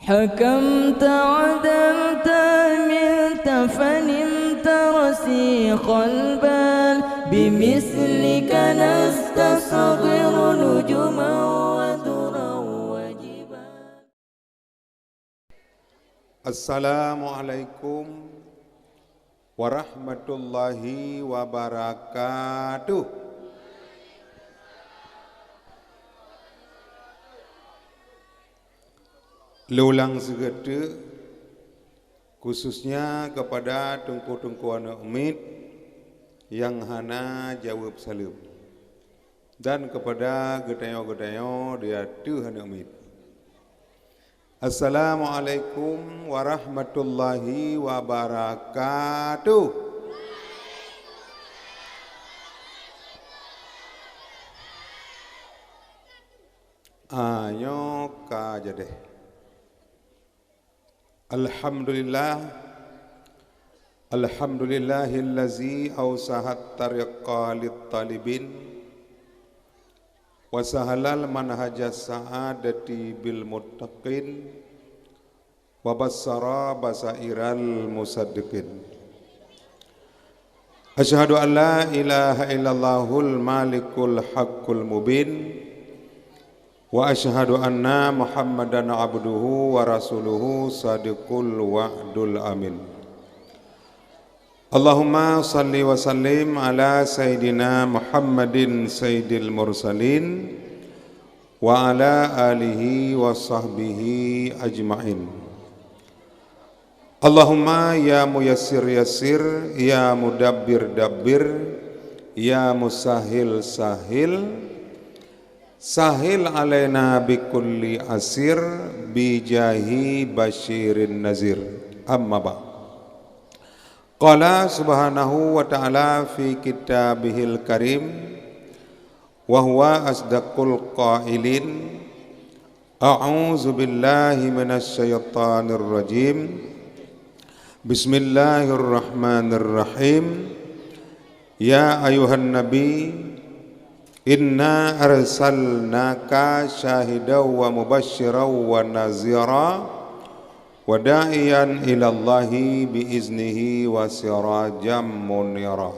حكمت عدلت عملت فنمت رسيخ البال بمثلك نستصغر نجما ودرا وجبال. Assalamualaikum warahmatullahi wabarakatuh. Lulang segera khususnya kepada tungku-tungku anak umid yang hana jawab salam dan kepada getayo-getayo dia tu anak umid. Assalamualaikum warahmatullahi wabarakatuh. Ayo kajadeh. Alhamdulillahillazi awsahat tariqa lit-talibin wa sahalal manhajas sa'adati bil muttaqin wa bassara basairal musaddiqin. Asyhadu an la ilaha illallahul malikul haqqul mubin wa asyhadu anna Muhammadan abduhu wa rasuluhu sadiqul wa'dul amin. Allahumma salli wa sallim ala sayyidina Muhammadin sayyidil mursalin wa ala alihi wa sahbihi ajma'in. Allahumma ya muyassir yassir, ya mudabbir dabbir, ya musahil sahil, sahil alaina bikulli asir bijahi basyirin nazir. Amma ba. Qala subhanahu wa ta'ala fi kitabihil karim wa huwa asdaqul qailin. A'udzu billahi minasy syaithanir rajim. Bismillahirrahmanirrahim. Ya ayuhan nabi, inna arsalnaka syahidaw wa mubasysyiran wa nazira wa da'iyan ilallahi biiznihi wa sirajan munira.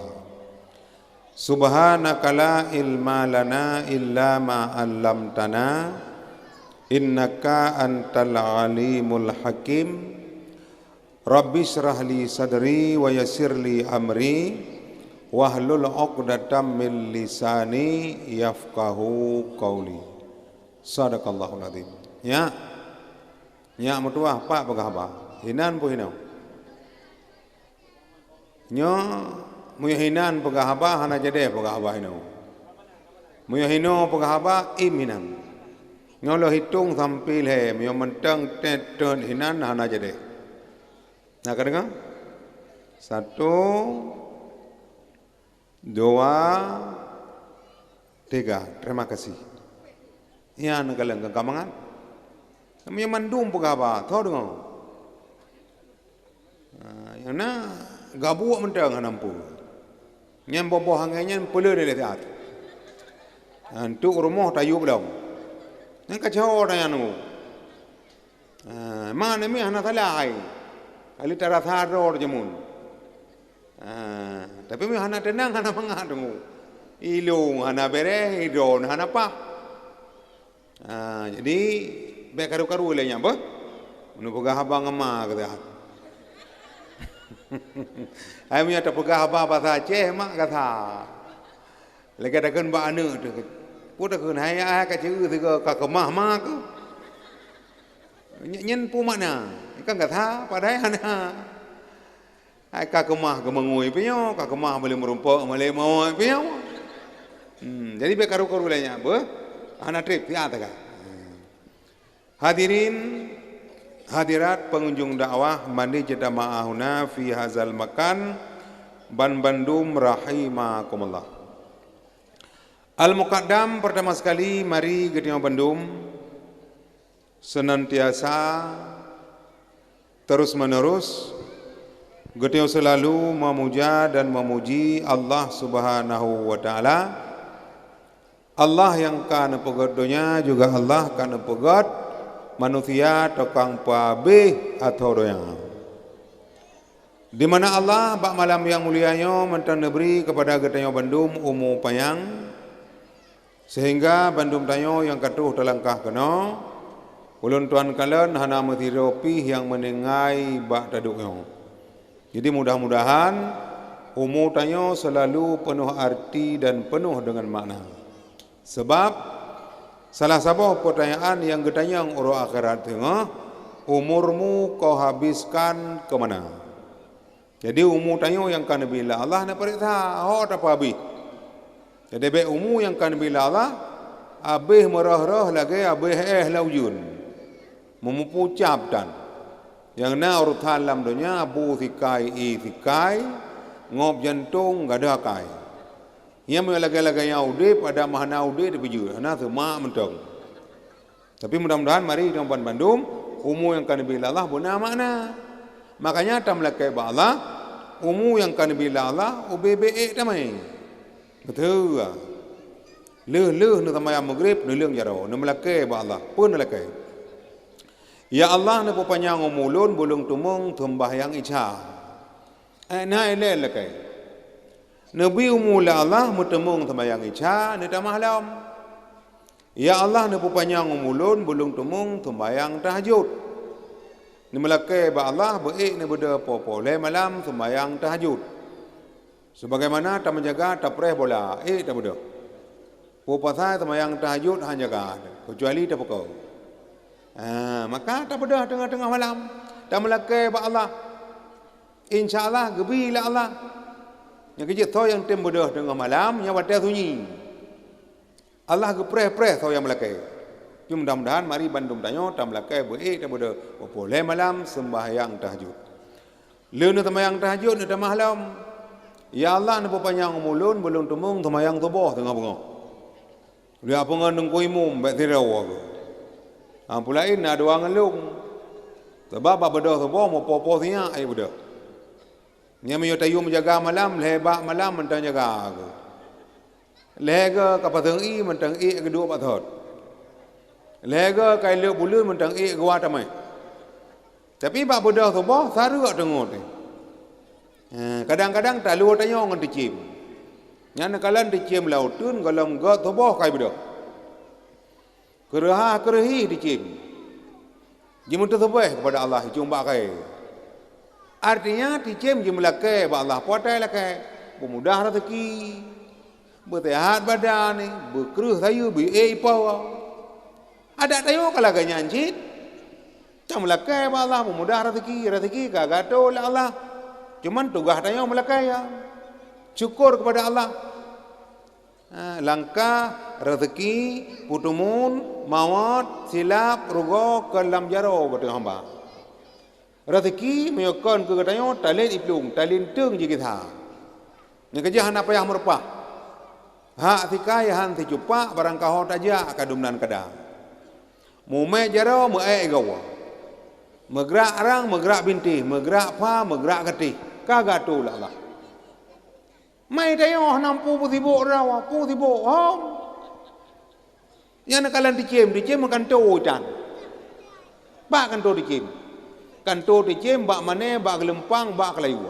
Subhanaka la ilma lana illa ma 'allamtana innaka antal alimul hakim. Rabbi shrah li sadri wa yassir li amri wahlul 'uqdatam min lisani yafqahu qawli. Sadaqallahul azim. Nya mutuah pak pegahaba. Hinan pu hinau. Nyo muya hinan pegahaba hana jade pegahaba hinau. Muya hino pegahaba iminan. Nyo lo hitung sampil he muya mentang ten hinan hana jade. Nah kadang 1 2 3. Terima kasih. Ya nagalang kagamangan. Kami mandum pegaba, tahu dengar. Yang na gabu mentang hanampu. Nyam boboh hangnya pula dia lihat. Antuk rumah tayu belum. Yang kacau dah yang nu. Mana mi hana talai. Ali tarathar or jamun. Tapi mi hana tenang hana mengadungu. Ilung hana bere hidron hana apa. Jadi bekaru-karu lenya apa? Menu pegah abang ama kata. Ai punya tak pegah abang bahasa Aceh mak kata. Lagi ada kan ba anu tu. Pu dak kan hai ai ka chữ thì ka kemah mak. Nyen pu mana? Kan kata padai hana. Ai ka kemah ke mengui pinyo, ka kemah boleh merumpok, boleh mau pinyo. Jadi bekaru-karu lenya apa? Ana trip ya tak. Hadirin hadirat pengunjung dakwah mandi jamaahuna fi hazal makan Ban Bandung rahimakumullah. Al-Muqaddam pertama sekali mari Getio Bandung senantiasa terus menerus Getio selalu memuja dan memuji Allah Subhanahu wa taala. Allah yang kana pegodonya juga Allah kana pegod manusia tukang pabih atau doyang. Di mana Allah bak malam yang mulianya mentang negeri kepada getanyo Bandung umu payang sehingga Bandung tanyo yang katuh terlangkah kena ulun tuan kalian hana metiropi yang menengai bak taduknya. Jadi mudah-mudahan umu tanyo selalu penuh arti dan penuh dengan makna. Sebab salah satu pertanyaan yang getanyang orang akhirat tengah, umurmu kau habiskan ke mana? Jadi umur tanya yang kan bila Allah nak periksa, ho tak apa habis. Jadi be umur yang kan bila Allah, habis merah-rah lagi, habis laujun. Memupu captan. Yang na urutan dalam dunia, abu thikai, thikai, ngop jantung, gak ada kai. Yang lagi-lagi yang udip, ada mahana udip, tapi juga, na semua mentong. Tapi mudah-mudahan mari di Bandung, umur yang kan bila Allah, benar makna. Makanya tam lakai ba Allah, umu yang kan bila Allah, ubebe tamai. Betul. Leh nu tamai maghrib nu leung jaro, nu lakai ba Allah, pun lakai. Ya Allah nu panjang umulun bulung tumung sembahyang isya. Na ele lakai. Nabi umula Allah mutemung sembahyang isya nu malam. Ya Allah nu panjang umulun bulung tumung sembahyang tahajud. Ni melakai ba Allah baik ni benda popole malam sembahyang tahajud. Sebagaimana tak menjaga tak preh bola, tak benda. Popasai sembahyang tahajud hanya jaga, kecuali tak pekau. Maka tak benda tengah-tengah malam. Tak melakai ba Allah. Insya-Allah gebilah Allah. Yang kecil tho yang tem benda tengah malam, yang wadah sunyi. Allah ke preh-preh tho yang melakai. Mudah-mudahan mari Bandung tanyo tam lakai baik tak boleh boleh malam sembahyang tahajud. Leun sembahyang tahajud ni malam. Ya Allah ni panjang umulun belum tumung sembahyang subuh tengah bunga. Dia apa ngandung kuimum baik tirau aku. Pulain ada orang ngelung. Sebab apa benda subuh mau popo sia ai benda. Nya meyo tayu menjaga malam lebak malam mentang jaga aku. Lega kapateng i mentang i kedua pathot. Lega kai lek bulan mentang gua tamai. Tapi bab bodoh tu bah saru ak tengok ni. Kadang-kadang tak lu tanya ngan dicim. Nyana kalan dicim lautun galam ga tu bah kai bodoh. Kerehi dicim. Jimun tu sebeh kepada Allah cuma kai. Artinya dicim jimlakai ba Allah potai lakai. Bermudah rezeki. Bersehat badan ni, berkeruh sayu bi ipau. Ada tayo kalau gak nyanjit, cam melakai ba Allah memudah rezeki kagak tahu lah Allah. Cuman tugas tayo melakai ya. Syukur kepada Allah. Langkah rezeki putumun mawat silap rugo kelam jaro betul hamba. Rezeki menyokon ke tayo talent iplung talent tung je kita. Yang kerja apa yang merupah. Hak tikai han ticupa barang kau taja kadumnan kadang. Mume jaro mu gawa. Megrak arang, megrak binti, megrak pa, megrak ketih. Kagak tu lah Allah. Mai tayo nampu putibo rawa, putibo hom. Yang nakalan dicem makan tu dan. Bak kan tu dicem. Kan tu dicem bak mane, bak gelempang, bak kelayu.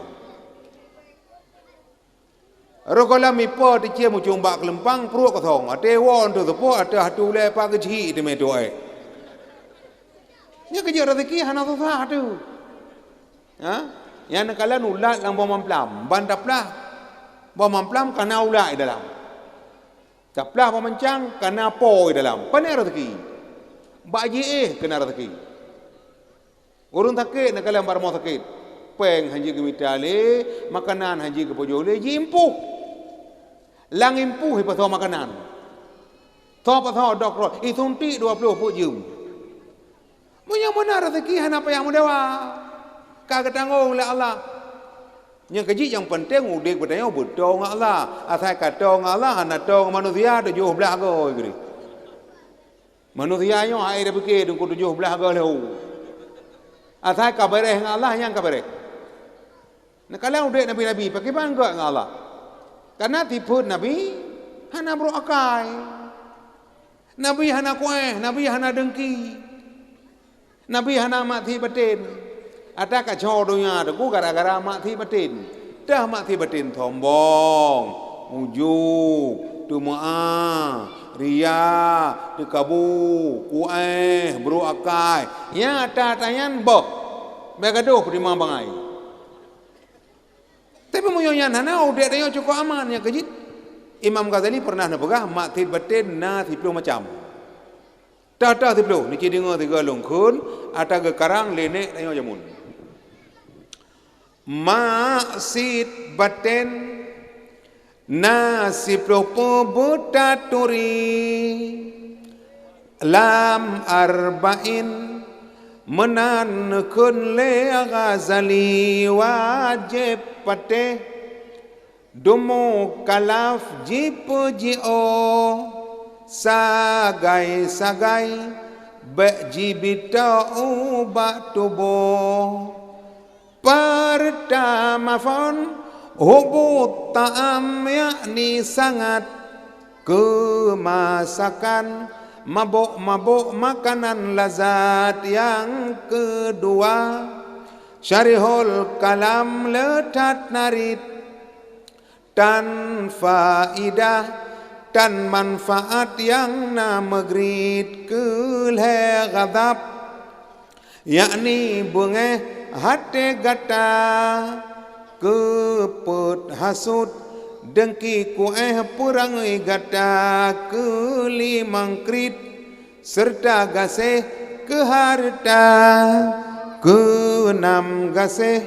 Rokola mipo dicem ujung bak gelempang, perut kosong. Ate won tu sepo, ate hatu le pa kecil di metu ai. Nya kerja rezeki hana susah tu. Yang nakalan ulat lang bomamplam, bandaplah bomamplam kana ulat dalam. Kaplah bomancang kana poi dalam. Pandai rezeki. Baji kena rezeki. Urung sakit nakalan barmo sakit. Peng haji ke mitale, makanan haji ke pojole jimpuh. Lang impuh pasal makanan. Tho pasal doktor, isunti 20 puk jum. Punya mana rezeki hana apa yang mudawa. Kagak tanggung lah Allah. Yang kecil yang penting udik bertanya betul ngak Allah. Asal kata ngak Allah hana tong manusia 17 go gini. Manusia yang air fikir dengku 17 go leu. Asal kabareh ngak Allah yang kabareh. Nak kalau udik nabi-nabi pakai bangga ngak Allah. Karena tipu nabi hana berokai. Nabi hana kueh, nabi hana dengki. Nabi hana mati batin. Ada kacau dunia, tu gara-gara mati batin. Dah mati batin sombong, ujuk, tumaa, ria, dekabu, kuai, beruakai. Ya tayan bok, begaduh di mambangai. Tapi muyoyan hana udah dia cukup aman ya kejit. Imam Ghazali pernah napegah mati batin na 10 macam. Dah 10 ni dengar 3 lungkun ada ke karang lenek tanya jamun. Maksid batin na 10 pebutaturi lam arba'in menan kun le Ghazali wajib pateh dumu kalaf jipu jio sagai bejibita ubak tubuh pertama fon hubut ta'am yakni sangat kemasakan mabuk-mabuk makanan lazat. Yang kedua syarihul kalam letat narit dan faidah dan manfaat yang nama grid kelhe ghadab yakni bunga hati gata keput hasud dengki kueh purangi gata kelimang krit serta gaseh keharta keenam gaseh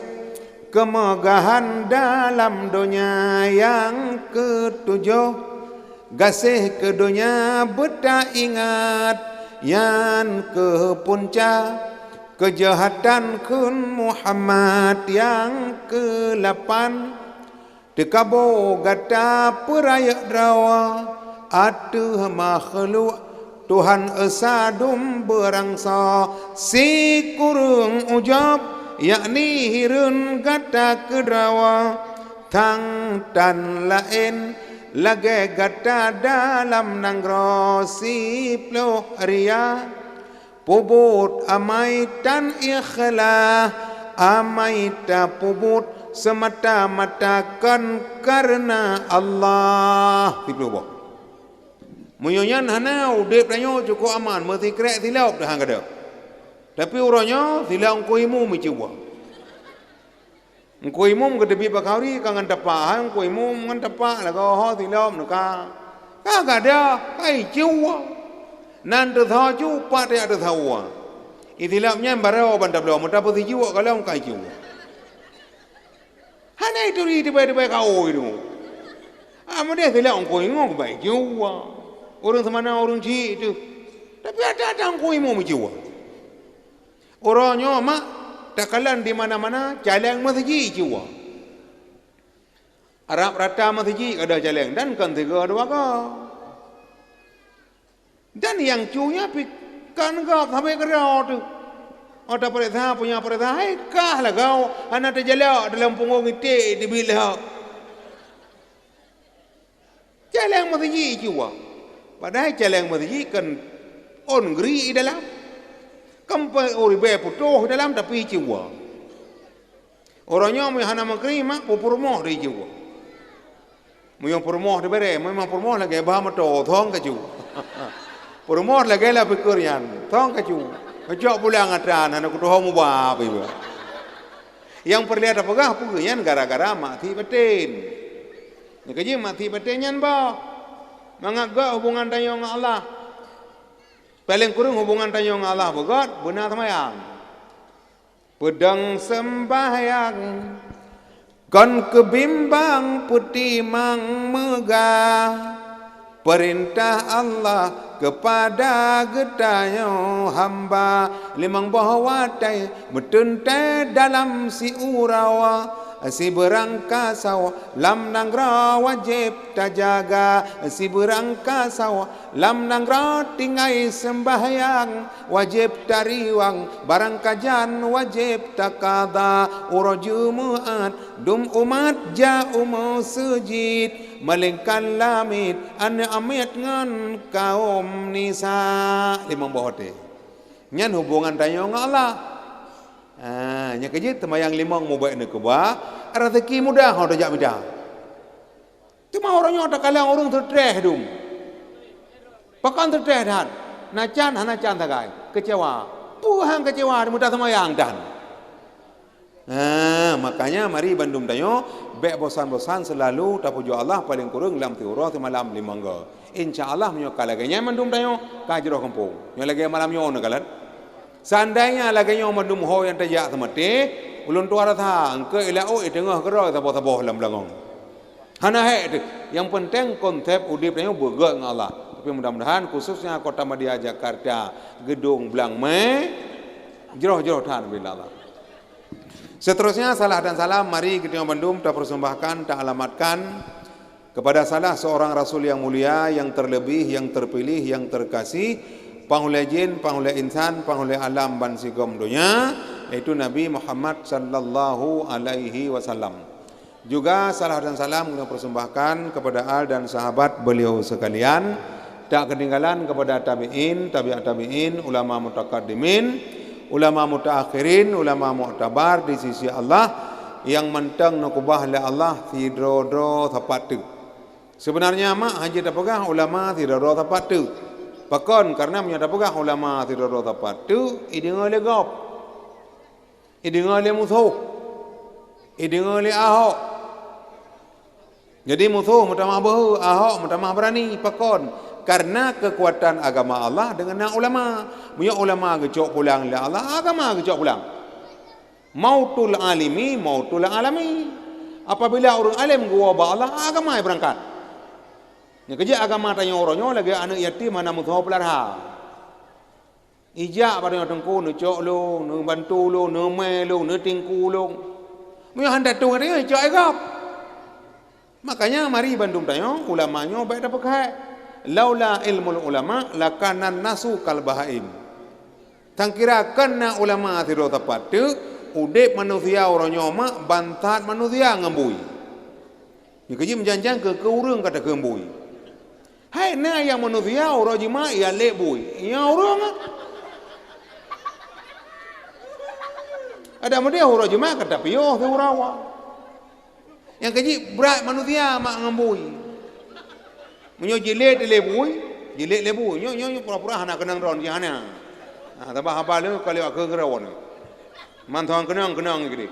kemegahan dalam dunia. Yang ketujuh gasih ke dunia beta ingat. Yang ke puncak kejahatan kun Muhammad. Yang ke-8 dekabo gata perayak rawa atuh makhluk Tuhan esadum berangsa si kurung ujab yakni hirun gata kedrawa tang dan lain lage gata dalam nanggro si ploh ria pubut amai tan ikhlas amai ta pubut semata-mata kan karena Allah. Ti ploh Muyoyan hana udep tanyo cukup aman mesti krek tilap dah hang kada. Tapi orangnya silang kuimu mencuba. Kuimu kedepi pakari kangan tapak, kuimu ngan tapak laga ho silam nuka. Kagak ada kai cuba. Nan tu tha cu pat ya tu thawa. Itilapnya barau bandab lo mata putih cuba kalau kai cuba. Hana itu di depan kau itu. Amadeh silang kuimu baik cuba. Orang semana orang cik itu. Tapi ada kuimu mencuba. Orangnya mak takalan di mana-mana jalan masjid juga. Arab rata masjid ada jalan dan kan 3 2 ka. Dan yang cunya kan gap sampai kerau tu. Ada perintah punya perintah hai kah lah kau anak terjelak dalam punggung itik di bilah. Jalan masjid juga. Padahal jalan masjid kan on geri dalam kampai oribe putuh dalam tapi jiwa. Orangnya mu hana makri mak purmoh di jiwa. Mu yang purmoh di bare, memang purmoh lagi bah mato thong ka ju. Purmoh lagi la pikiryan, thong ka ju. Kejak pulang atan hana kutuh mu ba ibu. Yang perlihat apakah pugian gara-gara mati batin. Ni kaji mati batin yan ba. Mangagak hubungan tayo dengan Allah. Paling kurang hubungan tayo dengan Allah begat benar semayang. Pedang sembahyang kon kebimbang putih mang megah. Perintah Allah kepada getayo hamba limang bahawatai betuntai dalam si urawa. Si berangka sawa lam nangra wajib tajaga. Si berangka sawa lam nangra tinggai sembahyang wajib tariwang barang kajan wajib takada uro Jumaat dum umat ja umu sujid malingkan lamit an amit ngan kaum nisa limang bohote Nyan hubungan tayo dengan Allah. Nya kerja temayang limang mu baik nak ba, rezeki mudah hau dak bida. Cuma orangnya ada kalang orang tertreh dum. Pakan tertreh dan. Nacan hanacan tagai, kecewa. Tuhan kecewa mudah temayang dan. Makanya mari bandum tayo bek bosan-bosan selalu tapuju Allah paling kurang lam tiuro ti malam limangga. Insyaallah menyo kalaganya mandum tayo kajro kampung. Nyo lagi malam nyo nagalan. Seandainya lagi nyo mandum ho yang tajak temate, ulun tuara tha engke ila oi tengah kero tabo-tabo lam langong. Hana he yang penting konsep udip tayo bergerak dengan Allah. Tapi mudah-mudahan khususnya Kota Madya Jakarta, Gedung Blang Me, jero-jero tan bila Allah. Seterusnya salah dan salam mari kita Bandung kita persembahkan, kita alamatkan kepada salah seorang Rasul yang mulia, yang terlebih, yang terpilih, yang terkasih, panghula jin, panghula insan, panghula alam ban sigom dunia, yaitu Nabi Muhammad sallallahu alaihi wasallam. Juga salah dan salam kita persembahkan kepada al dan sahabat beliau sekalian, tak ketinggalan kepada tabi'in, tabi'at tabi'in, ulama mutaqaddimin, ulama mutaakhirin, ulama mu'tabar di sisi Allah yang mentang nakubah oleh Allah tidro-dro tepat tu. Sebenarnya mak haji tak pegah ulama tidro-dro tepat tu. Pakon karena menyata pegah ulama tidro-dro tepat tu, idinga le gop. Idinga le musuh. Idinga le Ahok. Jadi musuh mutamah bahu, Ahok mutamah berani, pakon. Karena kekuatan agama Allah dengan ulama. Punya ulama gecok pulang la Allah, agama gecok pulang. Mautul alimi, mautul alami. Apabila orang alim gua ba Allah, agama yang berangkat. Ni kerja agama tanya orangnya lagi anak yatim mana musuh pelarha. Ijak pada tengku nu cok lu, nu bantu lu, nu me lu, nu tingku lu. Punya hendak tu dia cok agap. Makanya mari Bandung tanya ulamanya baik dapat kai. Laula ilmul ulama lakanan nasu kal bahaim. Tangkira kena ulama tidak tepat tu udip manusia orang nyoma bantat manusia ngembui. Ni kerja menjanjang ke urang kata ngembui. Hai na yang manusia orang jima ia lebui. Ya orang ada dia orang jima kata piyo tu urawa. Yang kerja berat manusia mak ngembui. Menyo jilet lebui, jilet lebu. Nyo pura-pura hana kenang ron jana. Tambah apa lu kalau aku kerawon. Mantuan kenang gini.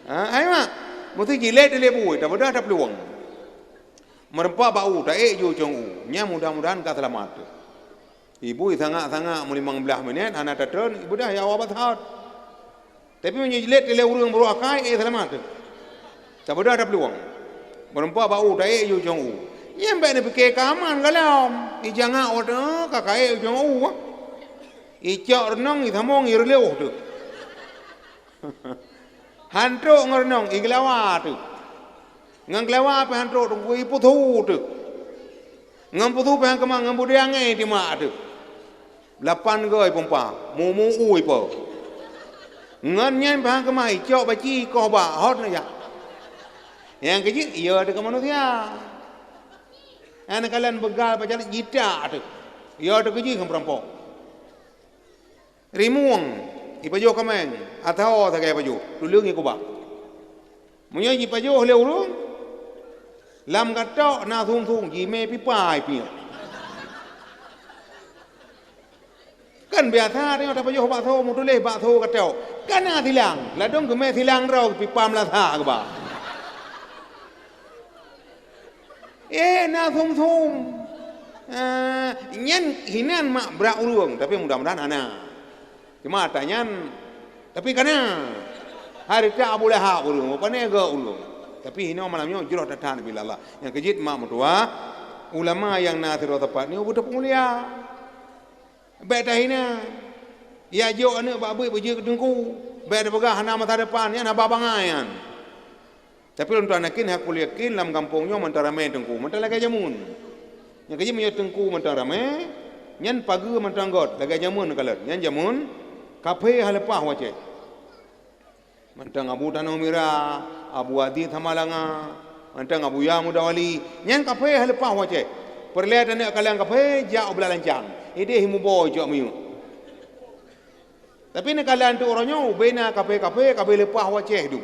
Ai mak, mesti jilet lebu, tak ada peluang. Merempak bau, tak ju jong. Nya mudah-mudahan ka selamat. Ibu sangat-sangat 15 minit anak tatun, ibu dah ya awak hat. Tapi menyo jilet lebu urang baru akai selamat. Tak ada peluang. Merempak bau, tak ju jong. Yang baik ni fikir kaman kalam. Ijanga order kakai ujung u. Icak renang ithamong irleu tu. Hantro ngernong iglawa tu. Ngang glawa pe hantro tu ipu thu tu. Ngam putu pe kemang ngam budiang ai di mak tu. 8 goi pompa. Mu ui po. Ngan nyen pe kemang icak baci ko ba hot na ya. Yang kecil ia ada ke manusia. Anak kalian begal baca jita tu. Ya tu kerja kan perampok. Rimuang ipajo kameng atau tak kaya pajo. Tulung iko ba. Munyo ipajo le urung. Lam katok na thung jime pipai pi. Kan biasa dia tak pajo bakso mutuleh bakso katok. Kan na thilang. Ladong ke me thilang rau pipam la tha ke ba. Na thum. Nyen hinan mak berak urung tapi mudah-mudahan ana. Cuma tanyan tapi kana hari ta Abu Lahab urung apa ne ga urung. Tapi hina malamnya jurah datan bila Allah. Yang kejit mak mutua ulama yang nathiro tepat ni budak mulia. Baik dah hina. Ya jo anak babai beje kedengku. Baik dah pegah hana masa depan ya na babangayan. Tapi untuk anakin hak yakin dalam kampungnya mentara main tengku, mentara lagi jamun. Yang kerja punya tengku mentara main, nyan pagi mentara got, lagi jamun kalat. Nyan jamun, kafe halepah wajah. Mentang Abu Tanah Mira, Abu Adi Thamalanga, mentang Abu Ya Mudawali, nyan kafe halepah wajah. Perlihat anak kalian kafe, jauh belah lancang. Ide himu boy jauh miu. Tapi ni kalian tu orangnya bina kafe-kafe lepas waceh tu.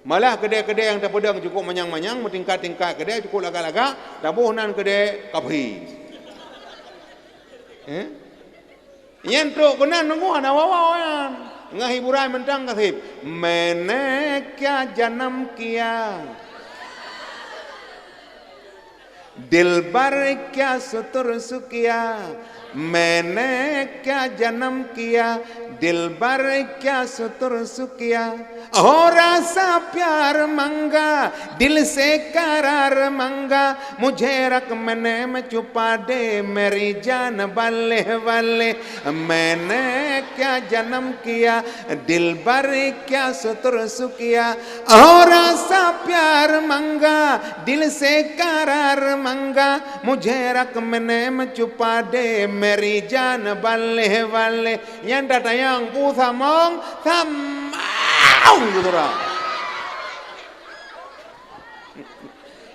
Malah kedai-kedai yang terpedang cukup manyang-manyang, tingkat-tingkat kedai cukup lagak-lagak, tabuh nan kedai kafe. Yang tu benar nunggu ana wawawan. Ngah hiburan mentang kasih. Maine kya janam kiya. Dilbar kya sutur sukiya. मैंने क्या जन्म किया दिलबर क्या सुतर सुकिया और ऐसा प्यार मंगा दिल से करार मंगा मुझे रकमने में छुपा दे मेरी जान बल्ले बल्ले मैंने क्या जन्म किया दिलबर क्या सुतर सुकिया और ऐसा प्यार मंगा दिल से करार मंगा मुझे रकमने में छुपा दे मेरी जान बल्ले बल्ले yang datang pu samong samau gitu lah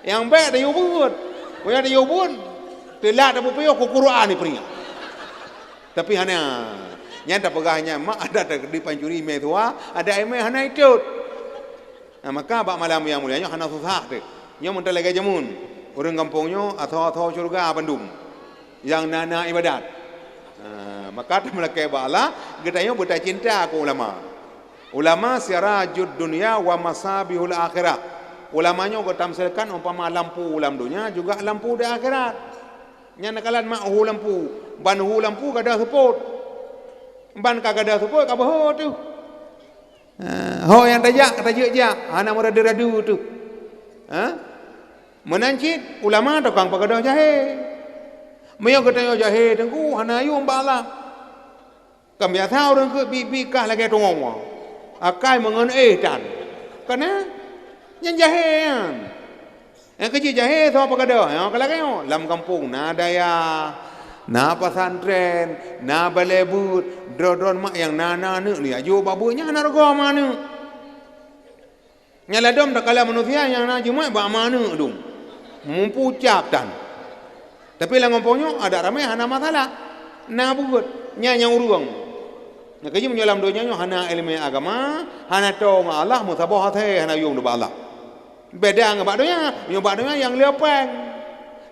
yang baik ada yubun punya ada yubun telah ada punya Quran ni pria tapi hanya yang tak pegahnya mak ada di pancuri metua ada eme hana itu maka bak malam yang mulianya hana susah tu nya mental lagi jamun orang kampungnya atau surga Bandung yang nana ibadat. Maka mereka bala gedanya buta cinta ke ulama. Ulama sirajud dunia wa masabihul akhirat. Ulamanya tamsilkan umpama lampu ulam dunia juga lampu di akhirat. Nya nakalan mak hu lampu, ban hu lampu kada support. Ban kagada support ka boh tu. Ho yang tajak ana meradu tu. Menancit ulama tukang pagadah jahe. Maya katanya jahe tengku hana yu bala. Kambia thau deng ke bi kah lagi tongong. Akai mengen tan. Karena yang jahe kan. Yang kecil jahe tho pagadah. Yang kalagi lam kampung na daya, na pesantren, na balebut, dron mak yang nana ne ni ajo babunya na rego mana. Nyala dom tak kala manusia yang na jumat ba mana dong. Mumpu cap dan tapi lah ngompongnya ada ramai hana masalah. Na buat nyanya uruang. Nak kaji menyelam doanya hana ilmu agama, hana tong Allah musabah hati hana yung doa Allah. Beda ngabak doanya, nyobak doanya yang lepeng.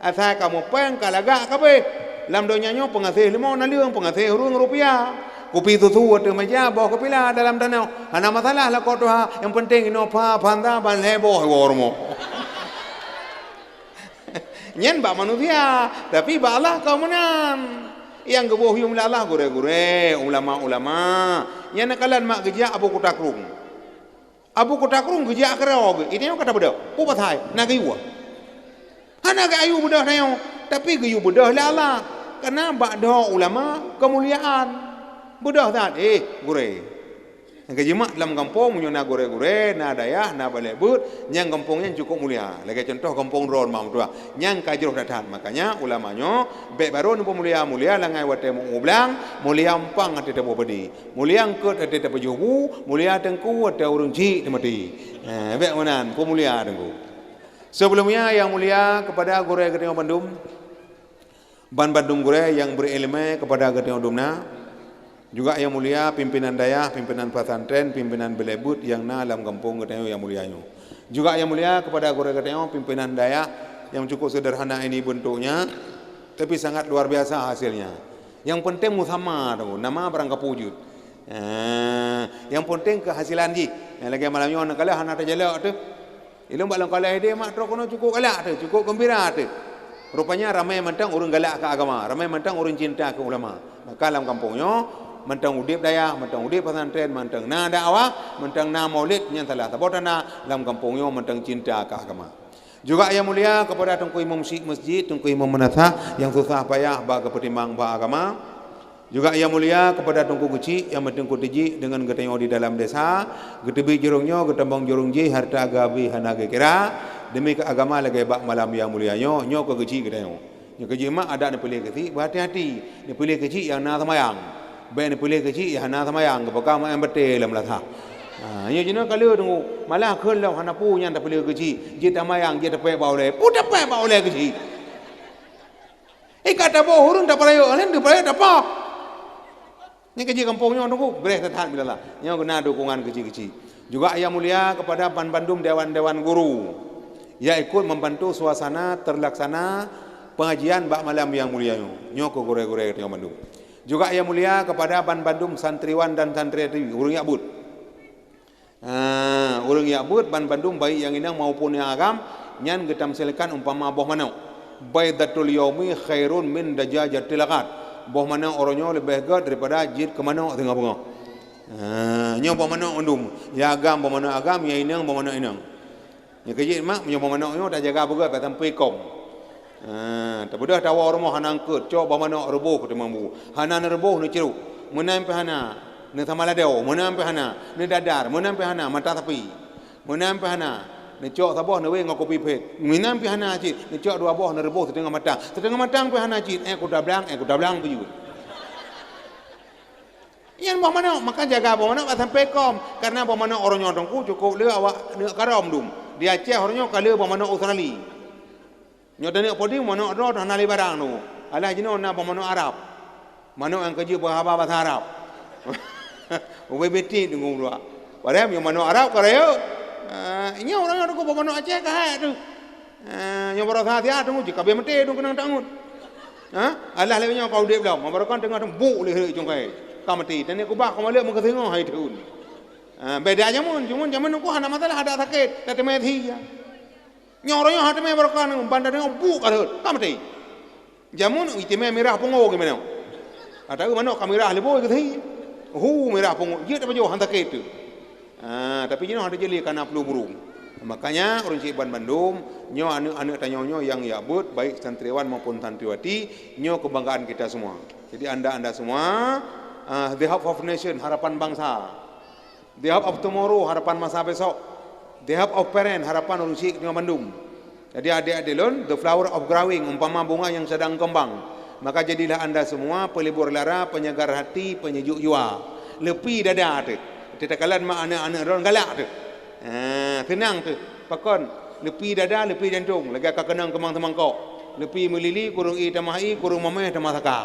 Asal kamu peng kalagak kabe. Lam doanya pengasih limau naliung pengasih urung rupiah. Kopi susu atau meja bawa kopi lah dalam danau. Hana masalah lah kau doa. Yang penting inopa panda ban heboh warmo. Nyen ba manusia tapi ba Allah kau menang yang geboh yung Allah gure-gure ulama nyen nakalan mak geja abu kutakrung geja akrog ini yang kata bedah pu pathai na gayua hana ga ayu bedah nayo tapi gayu bedah la Allah karena ba doh ulama kemuliaan bedah tat gure yang kejimat dalam kampung punya na gore-gore, na dayah, na balebut, yang kampungnya cukup mulia. Lagi contoh kampung Ron mam tua, yang kajruh datang. Makanya ulamanya baik baru ni mulia langai wate mengublang, mulia empang hati temu pedi, mulia angkut hati temu jubu, mulia tengku hati urung ji mati. Baik manan pemulia tengku. Sebelumnya yang mulia kepada gore ketengah Bandung gore yang berilmu kepada ketengah Dumna. Juga yang mulia pimpinan dayah, pimpinan pesantren, pimpinan belebut yang na dalam kampung Getenyo yang mulianya. Juga yang mulia kepada Guru Getenyo pimpinan dayah yang cukup sederhana ini bentuknya, tapi sangat luar biasa hasilnya. Yang penting musamma tu, nama barang kapujud. Yang penting kehasilan ji. Yang lagi malamnya orang kalah anak terjelak tu. Ilmu balang kalah dia mak terus kono cukup galak tu, cukup gembira tu. Rupanya ramai mentang orang galak ke agama, ramai mentang orang cinta ke ulama. Maka dalam kampungnya mentang udip dayah, mentang udip pesantren, mentang na dakwah, mentang na maulid yang salah sabotana dalam kampungnya mentang cinta ke agama. Juga yang mulia kepada tengku imam masjid, tengku imam menasah yang susah payah bagi pertimbang bah agama. Juga yang mulia kepada tengku kecil yang mentengku tiji dengan getenyo di dalam desa, getebi jorongnya, getembang jorong ji harta gabi hanaga kira demi ke agama lagi bak malam yang mulianya nyo ke kecil getenyo. Nyo kecil mak ada ni pilih kecil, berhati-hati. Ni pilih kecil yang na semayang. Baik ni pilih kecil yang na semayang, kepakam yang betul dalam latah. Ia jenak kalau tunggu malah kalau hana punya tak pilih kecil, dia semayang, dia dapat baulai, pun dapat baulai kecil. Kata boh hurung tak payah, alen tak payah tak apa. Ini kecil kampungnya tunggu, beres tahan bila lah. Yang kena dukungan kecil-kecil. Juga yang mulia kepada Bandung dewan-dewan guru yang ikut membantu suasana terlaksana pengajian bak malam yang mulia nyo ke gore-gore yang Bandung. Juga yang mulia kepada Bandung santriwan dan santriwati urang yakbut. Urang yakbut Bandung baik yang inang maupun yang agam nyan getam selekan umpama boh manau. Baidatul yaumi khairun min dajajatil aqad. Boh manau oronyo lebih gad daripada jid ke manau tengah bunga. Nyo boh manau undum. Ya agam boh manau agam, ya inang boh manau inang. Nya kejit mak menyo boh manau nyo dah jaga begat patam pekom. Tak mudah tawa orang hana angkut cok ba mana reboh tu mambu hana reboh ni ceruk menam pe hana ni tamaladeo menam pe hana ni dadar menam pe hana mata tapi menam pe hana ni cok sabah ni we ngopi pet menam pe hana cit ni cok dua boh ni reboh setengah matang pe hana cit ku dah belang pu yang ba mana maka jaga ba mana sampai kom karena ba mana orang nyodong ku cukup le awak ni karom dum dia Aceh orangnya kala ba mana Australia nyodane podi mono ro na li barang nu ala jino na mono Arab mono ang kerja bahasa bahasa Arab we beti dengung dua padahal yang mono Arab kareo nya orang yang ko mono Aceh ka ha tu yang berasa dia tu jika be mete tu kena tangut Allah le nya kau de blau mabarakan tengah tu bu le jong kai ka mati dan ko ba ko le mo ka tengok hai tu beda jamun jamun ko hana masalah ada sakit tapi methi ya nyorongnya hati me berkan bandar dengan buk ada kamati jamun itime merah pongo gimana ada ke mana kamera lebo ke thi merah pongo dia dapat jauh hantar ke itu tapi jino ada jeli kana flu burung makanya orang Cik Bandung nyo anak tanyonyo yang yakbut baik santriwan maupun santriwati nyo kebanggaan kita semua jadi anda semua the hope of nation harapan bangsa the hope of tomorrow harapan masa besok the hope of parent harapan orang Cik Bandung. Jadi adik-adik lon the flower of growing umpama bunga yang sedang kembang. Maka jadilah anda semua pelibur lara, penyegar hati, penyejuk jiwa. Lepi dada tu. Kita kalan mak anak-anak ron galak tu. Tenang tu. Pakon lepi dada, lepi jantung. Lagi akak kenang kemang temangkok. Lepi melili kurung i tamai kurung mameh tamasaka.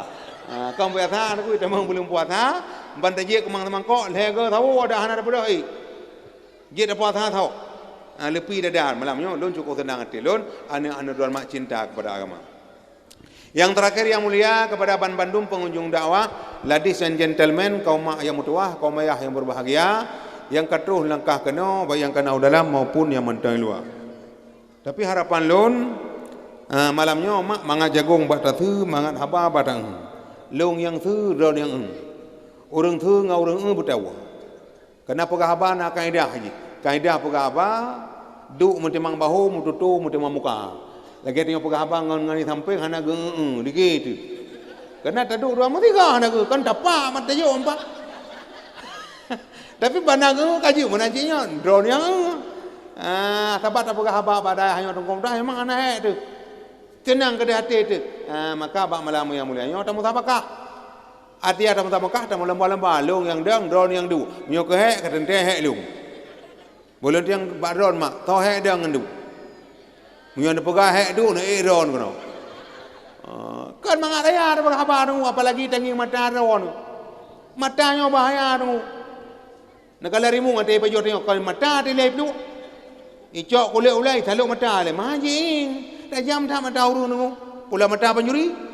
Kau biasa aku tamang belum puasa. Bantai je kemang temangkok lega tahu ada hana dah ai. Je dah puasa tahu. Lepi dadar malamnya lon cukup tenang hati lon anak-anak dual mak cinta kepada agama. Yang terakhir yang mulia kepada Bandung pengunjung dakwah, ladies and gentlemen, kaum mak yang mutuah, kaum ayah yang berbahagia, yang ketuh langkah kena baik yang kena dalam maupun yang mentang luar. Tapi harapan lon malamnya mak mangat jagung bak tu mangat haba batang. Long yang tu ron yang orang tu ngau orang bertawa. Kenapa haba nak kaedah haji? Kaedah pegahaba duk mentimang bahu mututu mentimang muka lagi tengok pegahaba ngani sampai hana geng dikit kena taduk dua tiga hana ge kan dapat mata yo empat tapi bandang kaji menajinya drone yang sabat pegahaba pada hanya tungkong dah memang anak tu tenang ke hati tu maka bak malam yang mulia nyo tamu sabakah hati tamu sabakah tamu lembah-lembah long yang dang drone yang du nyo ke hek ke tente hek long boleh tiang baron mak, tahu hek dia ngendu. Mungkin ada pegah hek tu nak eron kena. Kan mangat raya ada berapa tu, apalagi tangi mata ron. Matanya bahaya tu. Nak kalau rimu ada baju tengok kalau mata di lep tu. Icok kulit ulai taluk mata le, majing. Dah jam dah mata urun tu. Pula mata penjuri.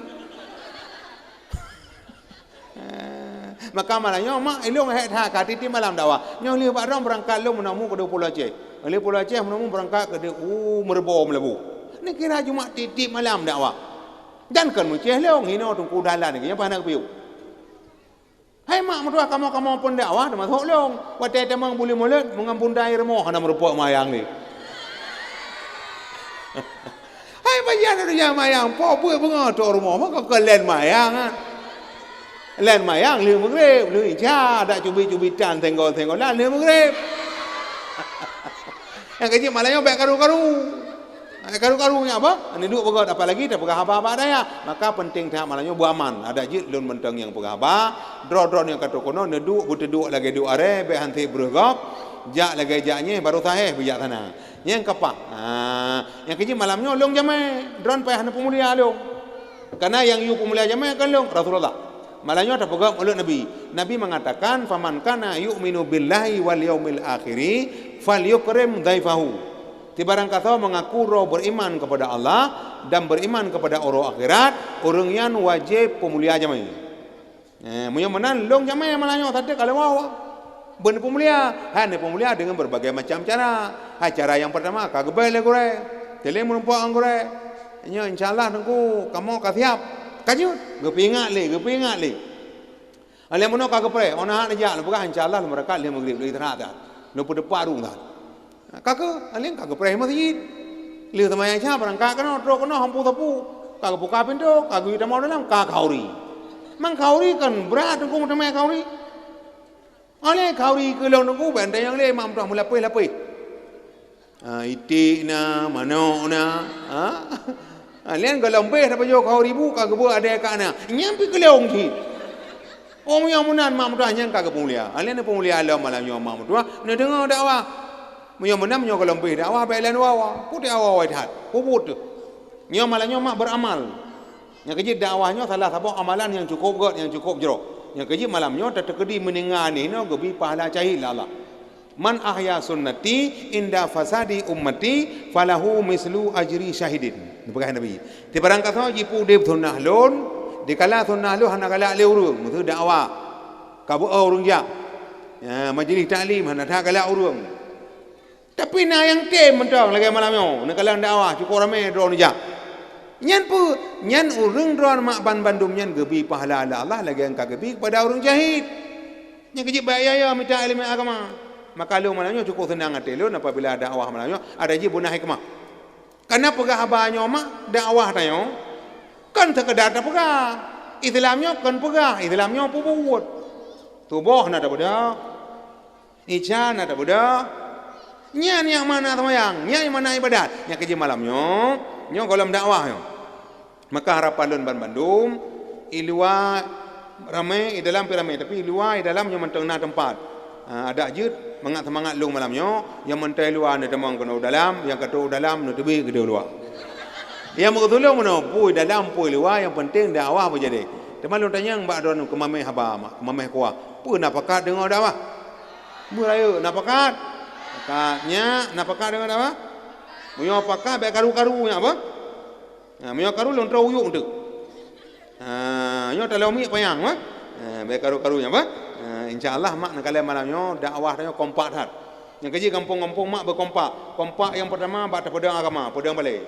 Maka malahnya mak elong hek tha ka titi malam dakwah nyo li ba rom berangkat lo menamu ke Pulau Aceh ali Pulau Aceh menamu berangkat ke Merbau Melabu ni kira cuma titi malam dakwah dan kan muceh leong hino tungku dalan ni apa nak piu hai mak mertua kamu pun dakwah dah masuk leong wate temang boleh mulut mengampun dai remo hana merupok mayang ni hai bayan ada mayang po pu bengo to rumah mak ke len mayang len mayang leu magrib leu isya dak cubi-cubi can tengok lah leu magrib yang kecil malahnya baik karu-karunya apa ini duk begot apalagi dah pegah apa-apa daya maka penting tak malahnya buaman ada jit lun menteng yang pegah apa dron yang kata kono neduk buteduk lagi duk are be hanti bergop jak lagi jaknya baru sahih bijak sana yang kapak yang kecil malamnya long jamai dron payah hana pemulia long karena yang yu pemulia jamai kan long Rasulullah Malahnya tak pegang oleh Nabi. Nabi mengatakan faman kana yu'minu billahi wal yaumil akhiri falyukrim dhaifahu. Tibarang kata mengaku roh beriman kepada Allah dan beriman kepada orang akhirat, orang yang wajib pemulia jamai. Munya menan long jamai malahnya tadi kalau wawa. Ben pemulia, han pemulia dengan berbagai macam cara. Cara yang pertama kagabel gore, tele menumpang gore. Nya insyaallah nunggu kamu kasiap. Kajut, gepingat le. Ale mono kagapre, ona aja, bukan insyaallah mereka le magrib le terhadap. Lo pada paru dah. Kakak, alien kakak pernah masjid. Lihat sama yang siapa orang kakak no, truk no, hampu tapu. Kakak buka pintu, kakak kita mau dalam, kakak kauri. Mang kauri kan berat, aku mau temui kauri. Alien kauri ke lawan aku, bandai yang le, mam tu mulai lapoi. Itik na, mano na. Alien kalau lembeh dapat jauh kauri bu, kakak buat ada kat na. Nyampi ke lawan ki. Om yang munan mam tu hanya kakak pemulia. Alien pemulia alam malam yang mam tu. Nak dengar dakwah. Menyo menam menyo kalau lebih dakwah bailan wawa putih awal wajhat puput tu nyo malahnya mak beramal yang kejit dakwahnya salah satu amalan yang cukup god yang cukup jero yang kejit malamnya terkedi meningani no gebi pahala cahil Allah man ahya sunnati inda fasadi ummati falahu mislu ajri syahidin begitu Nabi ti barang kata jipu deb sunnah lon dikala sunnah lu hana kala le urung mutu dakwah kabu urung ja majlis taklim hana tha kala urung. Tapi na yang tem mentang lagi malamnya. Nak kalang dakwah cukup ramai drone je. Nyan pu, nyan urang drone mak ban bandum nyan gebi pahala Allah lagi yang gebi kepada orang jahit. Nyan kejip bayaya minta ilmu agama. Maka lu malamnya cukup senang hati lu apabila dakwah malamnya ada je bunah hikmah. Karena pegah abanyo mak dakwah tayo kan sekedar tak pegah. Islamnya kan pegah, Islamnya puput. Tubuh nak dah. Ican nak dah. Nya yang mana semayang, nya yang mana ibadat. Nya kerja malamnya, nya kolam dakwah yo. Maka harapan lun ban Bandung, ilua ramai di dalam ramai tapi ilua di dalam yang mentengah tempat. Ada jut semangat lung malamnya, yang mentai luar ni demang kena dalam, yang kata dalam nu tebi gede luar. Yang mengetulung mana pui dalam pui luar yang penting dakwah berjadi. Teman lu tanya mbak don ke mameh haba, ke mameh kuah. Pu nak pakat dengar dakwah. Mulayu nak pakat. Pakatnya, nak pakat dengan apa? Muyo pakat baik karu-karunya apa? Muyo karu lon trau uyuk tu. Yo talau mi payang apa? Baik karu-karunya apa? Insyaallah mak nak kalian malamnya dakwah tanya kompak dah. Yang kerja kampung-kampung mak berkompak. Kompak yang pertama pada pedang agama, pedang balik.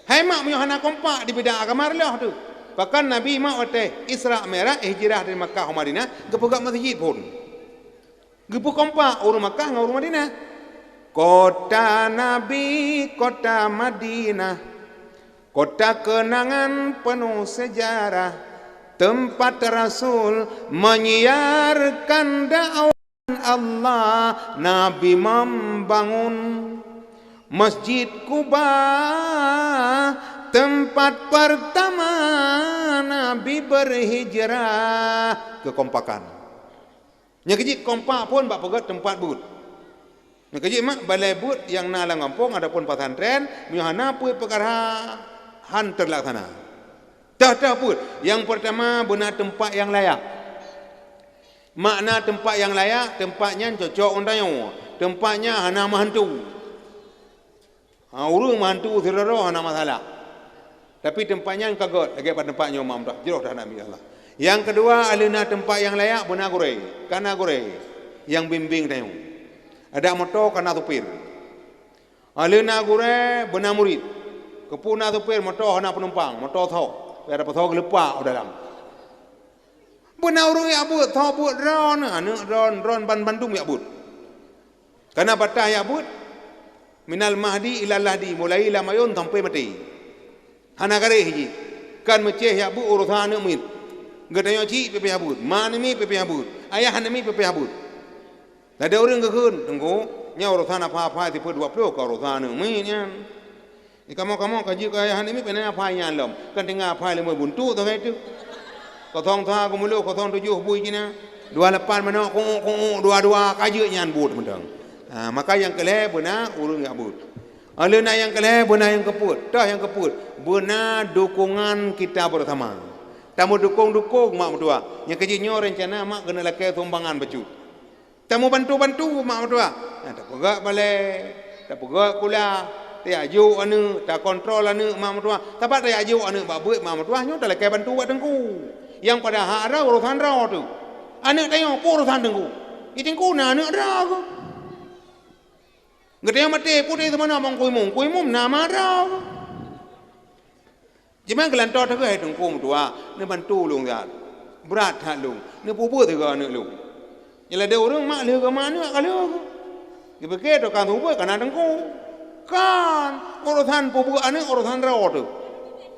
Hai mak muyo hana kompak di bidang agama lah tu. Bahkan Nabi mak waktu Isra Mi'raj hijrah dari Makkah ke Madinah, gepegak masjid pun. Gepu kompak orang Makkah dengan orang Madinah. Kota Nabi, kota Madinah, kota kenangan penuh sejarah, tempat Rasul menyiarkan dakwah Allah. Nabi membangun Masjid Kuba, tempat pertama Nabi berhijrah. Kekompakan. Yang kecil kompak pun bak pegat tempat but. Yang kecil mak balai but yang nalang kampung adapun pesantren mihana pun perkara han terlaksana. Dah pun. Yang pertama benar tempat yang layak. Makna tempat yang layak, tempatnya cocok undayo. Tempatnya hana mahantu. Urung mahantu siraro hana masalah. Tapi tempatnya kagot lagi pada tempatnya mam dah. Jeroh dah Nabi Allah. Yang kedua, alina tempat yang layak benar gore, kana gore, yang bimbing tayo. Ada motor kana supir. Alina gore benar murid. Kepuna supir motor hana penumpang, motor thau. Ada pasau gelepak dalam. Benar urang ya but, thau but ron, ron ban Bandung ya but. Karena batah ya but minal mahdi ilal lahdi mulai lamayun sampai mati. Hana kare hiji. Kan meceh ya but urusan mit. Gedanya cik pepe habut, mana mi pepe habut, ayah hana mi pepe habut. Ada orang kekun, tengok, nya urusan apa-apa tipe 20 ke urusan mi nya. Kamu kaji ke ayah hana mi pena apa yang lom, kan tengah apa lemo buntu tu itu. Kau thong tha kau mulu kau thong 7 bui kina, 28 mana kau 22 kaji nyan but mentang. Maka yang keleh benar urung ya but. Alena yang keleh benar yang keput, dah yang keput, benar dukungan kita bersama. Tamu dukung mak mertua. Yang kecilnya rencana mak kena lakai sumbangan baju. Tamu bantu mak mertua. Tak perak balik. Tak perak pula. Tak ajuk anu, tak kontrol anu mak mertua. Tapi tak ajuk anu bak buat mak mertua nyo tak lakai bantu buat tengku. Yang pada hak ada urusan rau tu. Anak tengok urusan tengku. Tengku na anak rau ke. Ngetanya mati putih semana bang kuimum nama rau. Jangan kelantar tak ke tengku mertua. Ni bantu lung dah. Berat hak lung. Ni pupu tu ke anak lung. Yang ada orang mak le ke mana kalau. Dia fikir tu kan tu buat kan tengku. Kan urusan pupu anak urusan rau tu.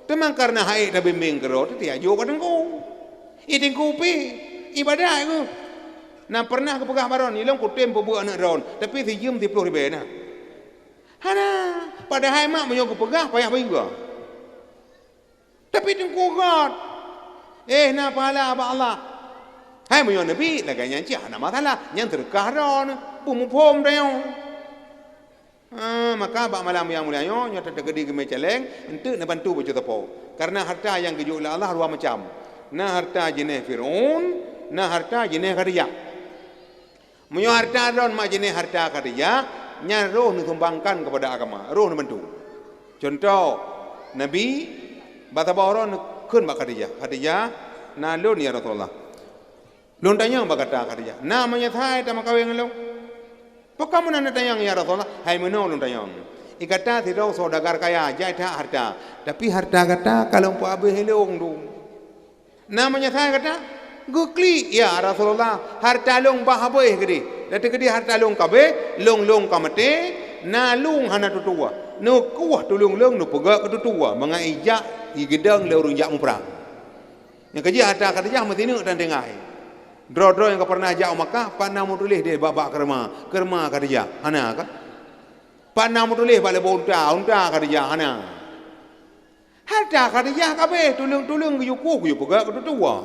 Memang karena haid dah bimbing ke rau tu dia ajuk pada tengku. Tengku pi ibadah ke. Nah pernah ke pegah baron ilong kutem pupu anak rau tapi si jum 10 ribu nah. Hana padahal mak menyo ke pegah payah bagi gua. Tapi tengku gat. Nah pahala apa Allah. Hai menyo nabi laganya cia na masalah yang terkah ron pum dah. Maka bak malam yang mulia nyo tak tergedi ke meceleng untuk nak bantu baju tepo. Karena harta yang kejuk oleh Allah dua macam. Nah harta jenis Firaun, nah harta jenis Khadijah. Menyo harta ron mak jenis harta Khadijah, nya roh ni sumbangkan kepada agama, roh ni bantu. Contoh Nabi bata baron kun bak Khadijah, na lun ya Rasulullah. Lun tanya bak kata Khadijah, namanya thai ta makaweng lo. Pokamu nak tanya ya Rasulullah, hai meno lun tanya. Ikata tidak saudagar kaya, jai tak harta. Tapi harta kata kalau pu abe helong tu. Namanya saya kata, gukli ya Rasulullah, harta long bahaboy gede. Dati gede harta long kabe, long kamate, na long hana tutua. No kuah tulung long no pegak tutua, mengaijak igedang le urung jak muprang. Yang kerja harta kata jah mesti nu dan dengai. Dro yang kau pernah jak Makkah, pana mu tulis dia bak kerma kata jah. Hana ka? Pana mu tulis bak le unta kata jah hana. Harta Khadijah kabeh tulung kuyuku pegak tua.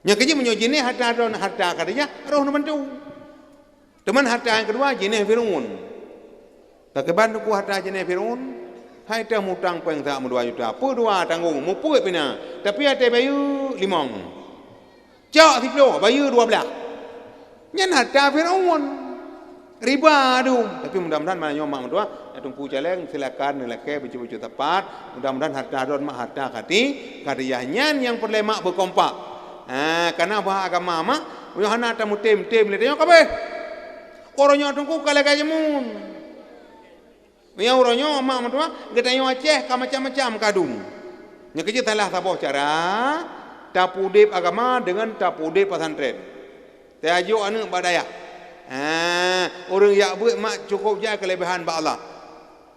Yang kerja menyo jenis harta Khadijah roh nak bantu. Teman harta yang kedua jenis Firaun. Tak keban ku harta jenis Firaun. Hai dah mutang peng tak 2 juta. Pu 2 tanggung mu puit pina. Tapi ada bayu 5. Cak 10 bayu 12. Nyan harta Firaun. Riba tu. Tapi mudah-mudahan mana mak mertua tunggu jalan silakan nelakai baju-baju tepat. Mudah-mudahan harta don mak harta Khadijah yang perlu mak berkompak. Karena bah agama mak Yohana tamu tem le tengok kabeh. Orangnya tunggu kala kajemun. Yang orangnya mak mertua getanyo Aceh ka macam-macam kadung. Nya kerja salah saboh cara tapudip agama dengan tapudip pesantren. Tajuk anu badaya. Orang yang buat mak cukup je kelebihan ba Allah.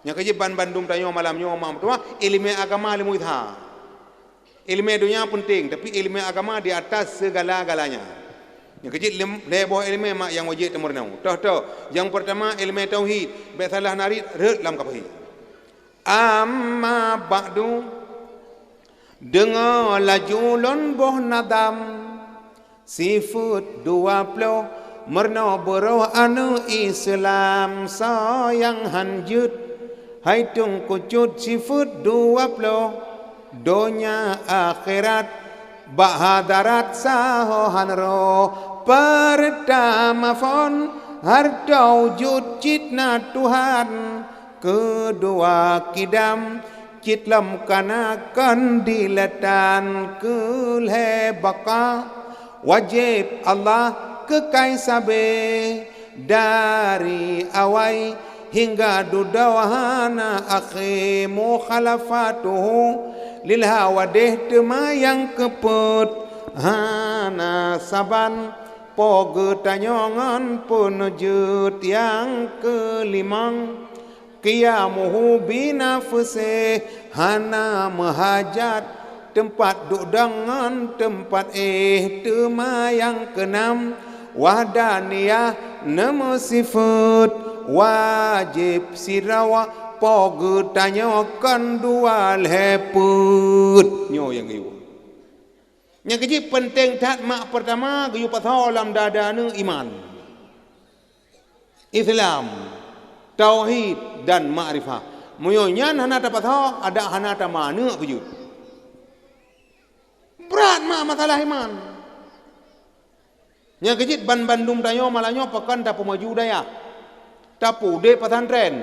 Yang kerja Bandung tanya malamnya mak mertua ilmu agama ilmu itha. Ilmu dunia penting tapi ilmu agama di atas segala-galanya. Yang kerja leboh ilmu mak yang wajib temurnau. Toh. Yang pertama ilmu tauhid, be salah narid rek lam kapahi. Amma ba'du dengar lajulun boh nadam sifut 20 Merna beroh anu Islam sayang hanjut haitung kucut sifut 20 donya akhirat bahadarat sahohan roh pertama fon harta wujud citna Tuhan kedua kidam citlam kanakan dilatan kulhebaka wajib Allah kekai sabe dari awai hingga dudawahana akhi mukhalafatuhu lil hawadih temayang keput hana saban poge tanyongan penujut yang kelimang qiyamuhu binafse hana mahajat tempat dudangan tempat temayang keenam wahdaniyah nama sifat wajib sirawa poge tanyakan dual heput nyo yang iu yang kecil penting tak mak pertama gayu pasal dalam dada nu iman Islam tauhid dan ma'rifah moyonya hana ta pasal ada hana ta mana wujud berat mak masalah iman. Yang kejit ban Bandung tayo malanyo pakan tapu maju daya. Tapu de pesantren.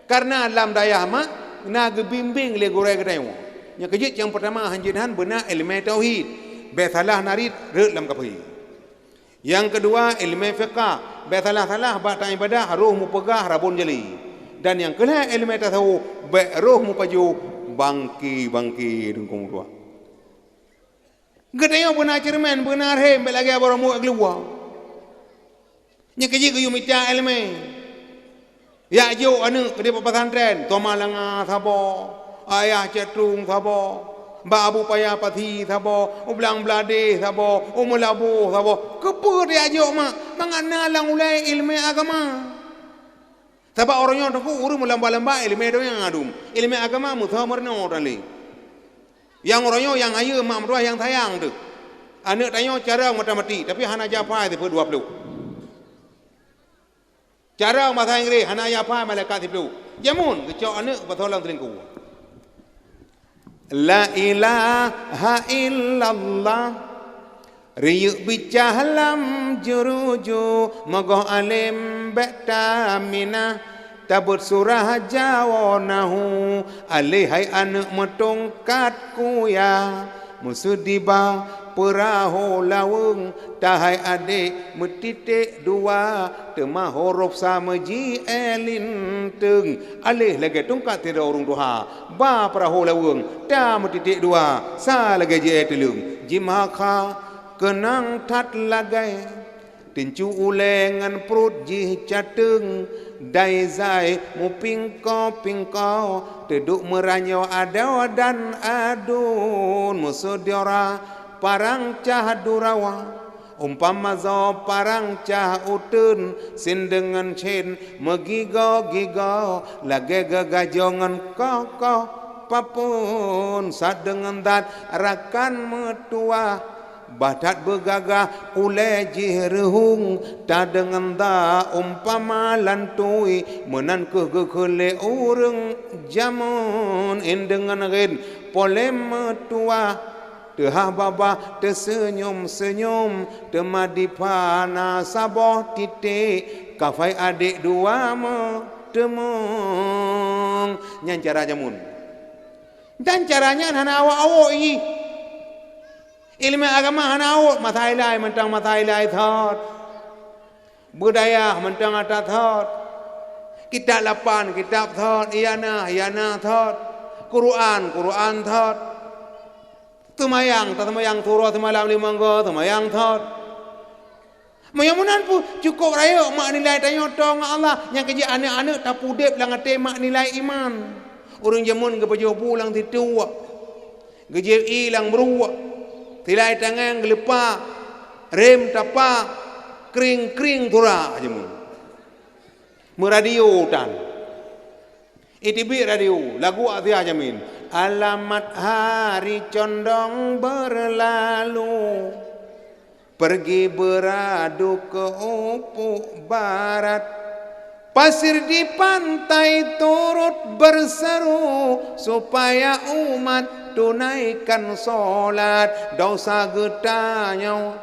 Karena dalam daya mak na gebimbing le gore getayo. Yang kejit yang pertama hanjinhan benar ilmu tauhid. Besalah narid re dalam kapai. Yang kedua ilmu fiqh. Besalah-salah bak ibadah roh mu pegah rabun jeli. Dan yang kedua ilmu tasawuf be roh mu paju bangki dengkung dua. Getayo benar cermen benar hem belagi abaramu keluar. Nya keji ke yumita elme. Ya jo anu ke pesantren toma langa sabo. Ayah cetung sabo. Mbak abu payah pati sabo. Ublang blade sabo. Umulabu sabo. Kepa dia jo mak mangana lang ulai ilmu agama. Sebab orangnya tu uru melamba-lamba ilmu itu yang adum. Ilmu agama muthamarna orang lain. Yang orangnya yang ayu mak mertua yang sayang tu. Anak tanya cara mati tapi hana japa itu 20. Cara bahasa Inggeris hana japa malaikat 10. Jamun kecok anak bertolong telingku. La ilaha illallah Riyuk bicahalam juruju Mogoh alim bektamina Tabut surah jawonahu Alihai anak metongkat kuya Musudiba perahu lawung Tahai adik metitik dua Temah huruf sama ji elinteng Alih lagi tongkat tidak orang duha Ba perahu lawung Ta metitik dua Sa lagi ji elinteng Jimaka kenang tat lagai Tincu ulengan perut jih cateng Dai zai mu pingko Teduk meranyo ada dan adun Musuh diora parang cah durawa Umpama zo parang cah utun Sin dengan cin megigo-gigo Lagi gegajongan kokoh papun Saat dengan dat rakan metua Badat bergagah oleh jihrehung Tak dengan da umpama lantui Menan kegekele ureng jamun In dengan rin polem metua Tehah babah tersenyum-senyum Temadi pana saboh titik Kafai adik dua temung Nyan cara jamun Dan caranya hana awak-awak ini Ilmu agama hana awak mata ilai mentang mata ilai thot. Budaya mentang atas thot. Kitab lapan kitab thot, iyana thot. Quran thot. Tumayang turah tumalam limanggo tumayang thot. Mayamunan pu cukup raya mak nilai tanya tong Allah yang kerja anak-anak tak pudep lang ate mak nilai iman. Urang jamun ke pajoh pulang titu. Kerja ilang beruak. Tilai tangan gelepak, rem tapak, kering tura aja mun. Meradio tan. ITB radio, lagu atia jamin. Alamat hari condong berlalu, pergi beradu ke ufuk barat. Pasir di pantai turut berseru supaya umat tunaikan solat dosa getanya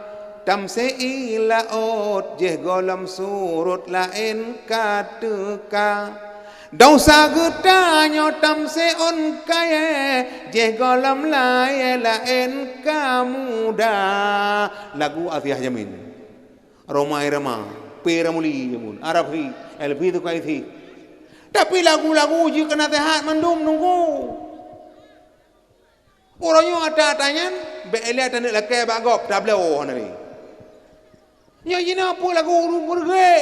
tamse ilaut jeh golam surut lain kateka dosa getanya tamse on kaya jeh golam lain kamuda lagu Athiah Jamin Roma Irama Peramuli Jamun Arabi LP tu kai thi tapi lagu-lagu je kena tehat mandum nunggu orangnya ada tanya belia tanek lakai bagop tak boleh oh nari nya jina apa lagu berge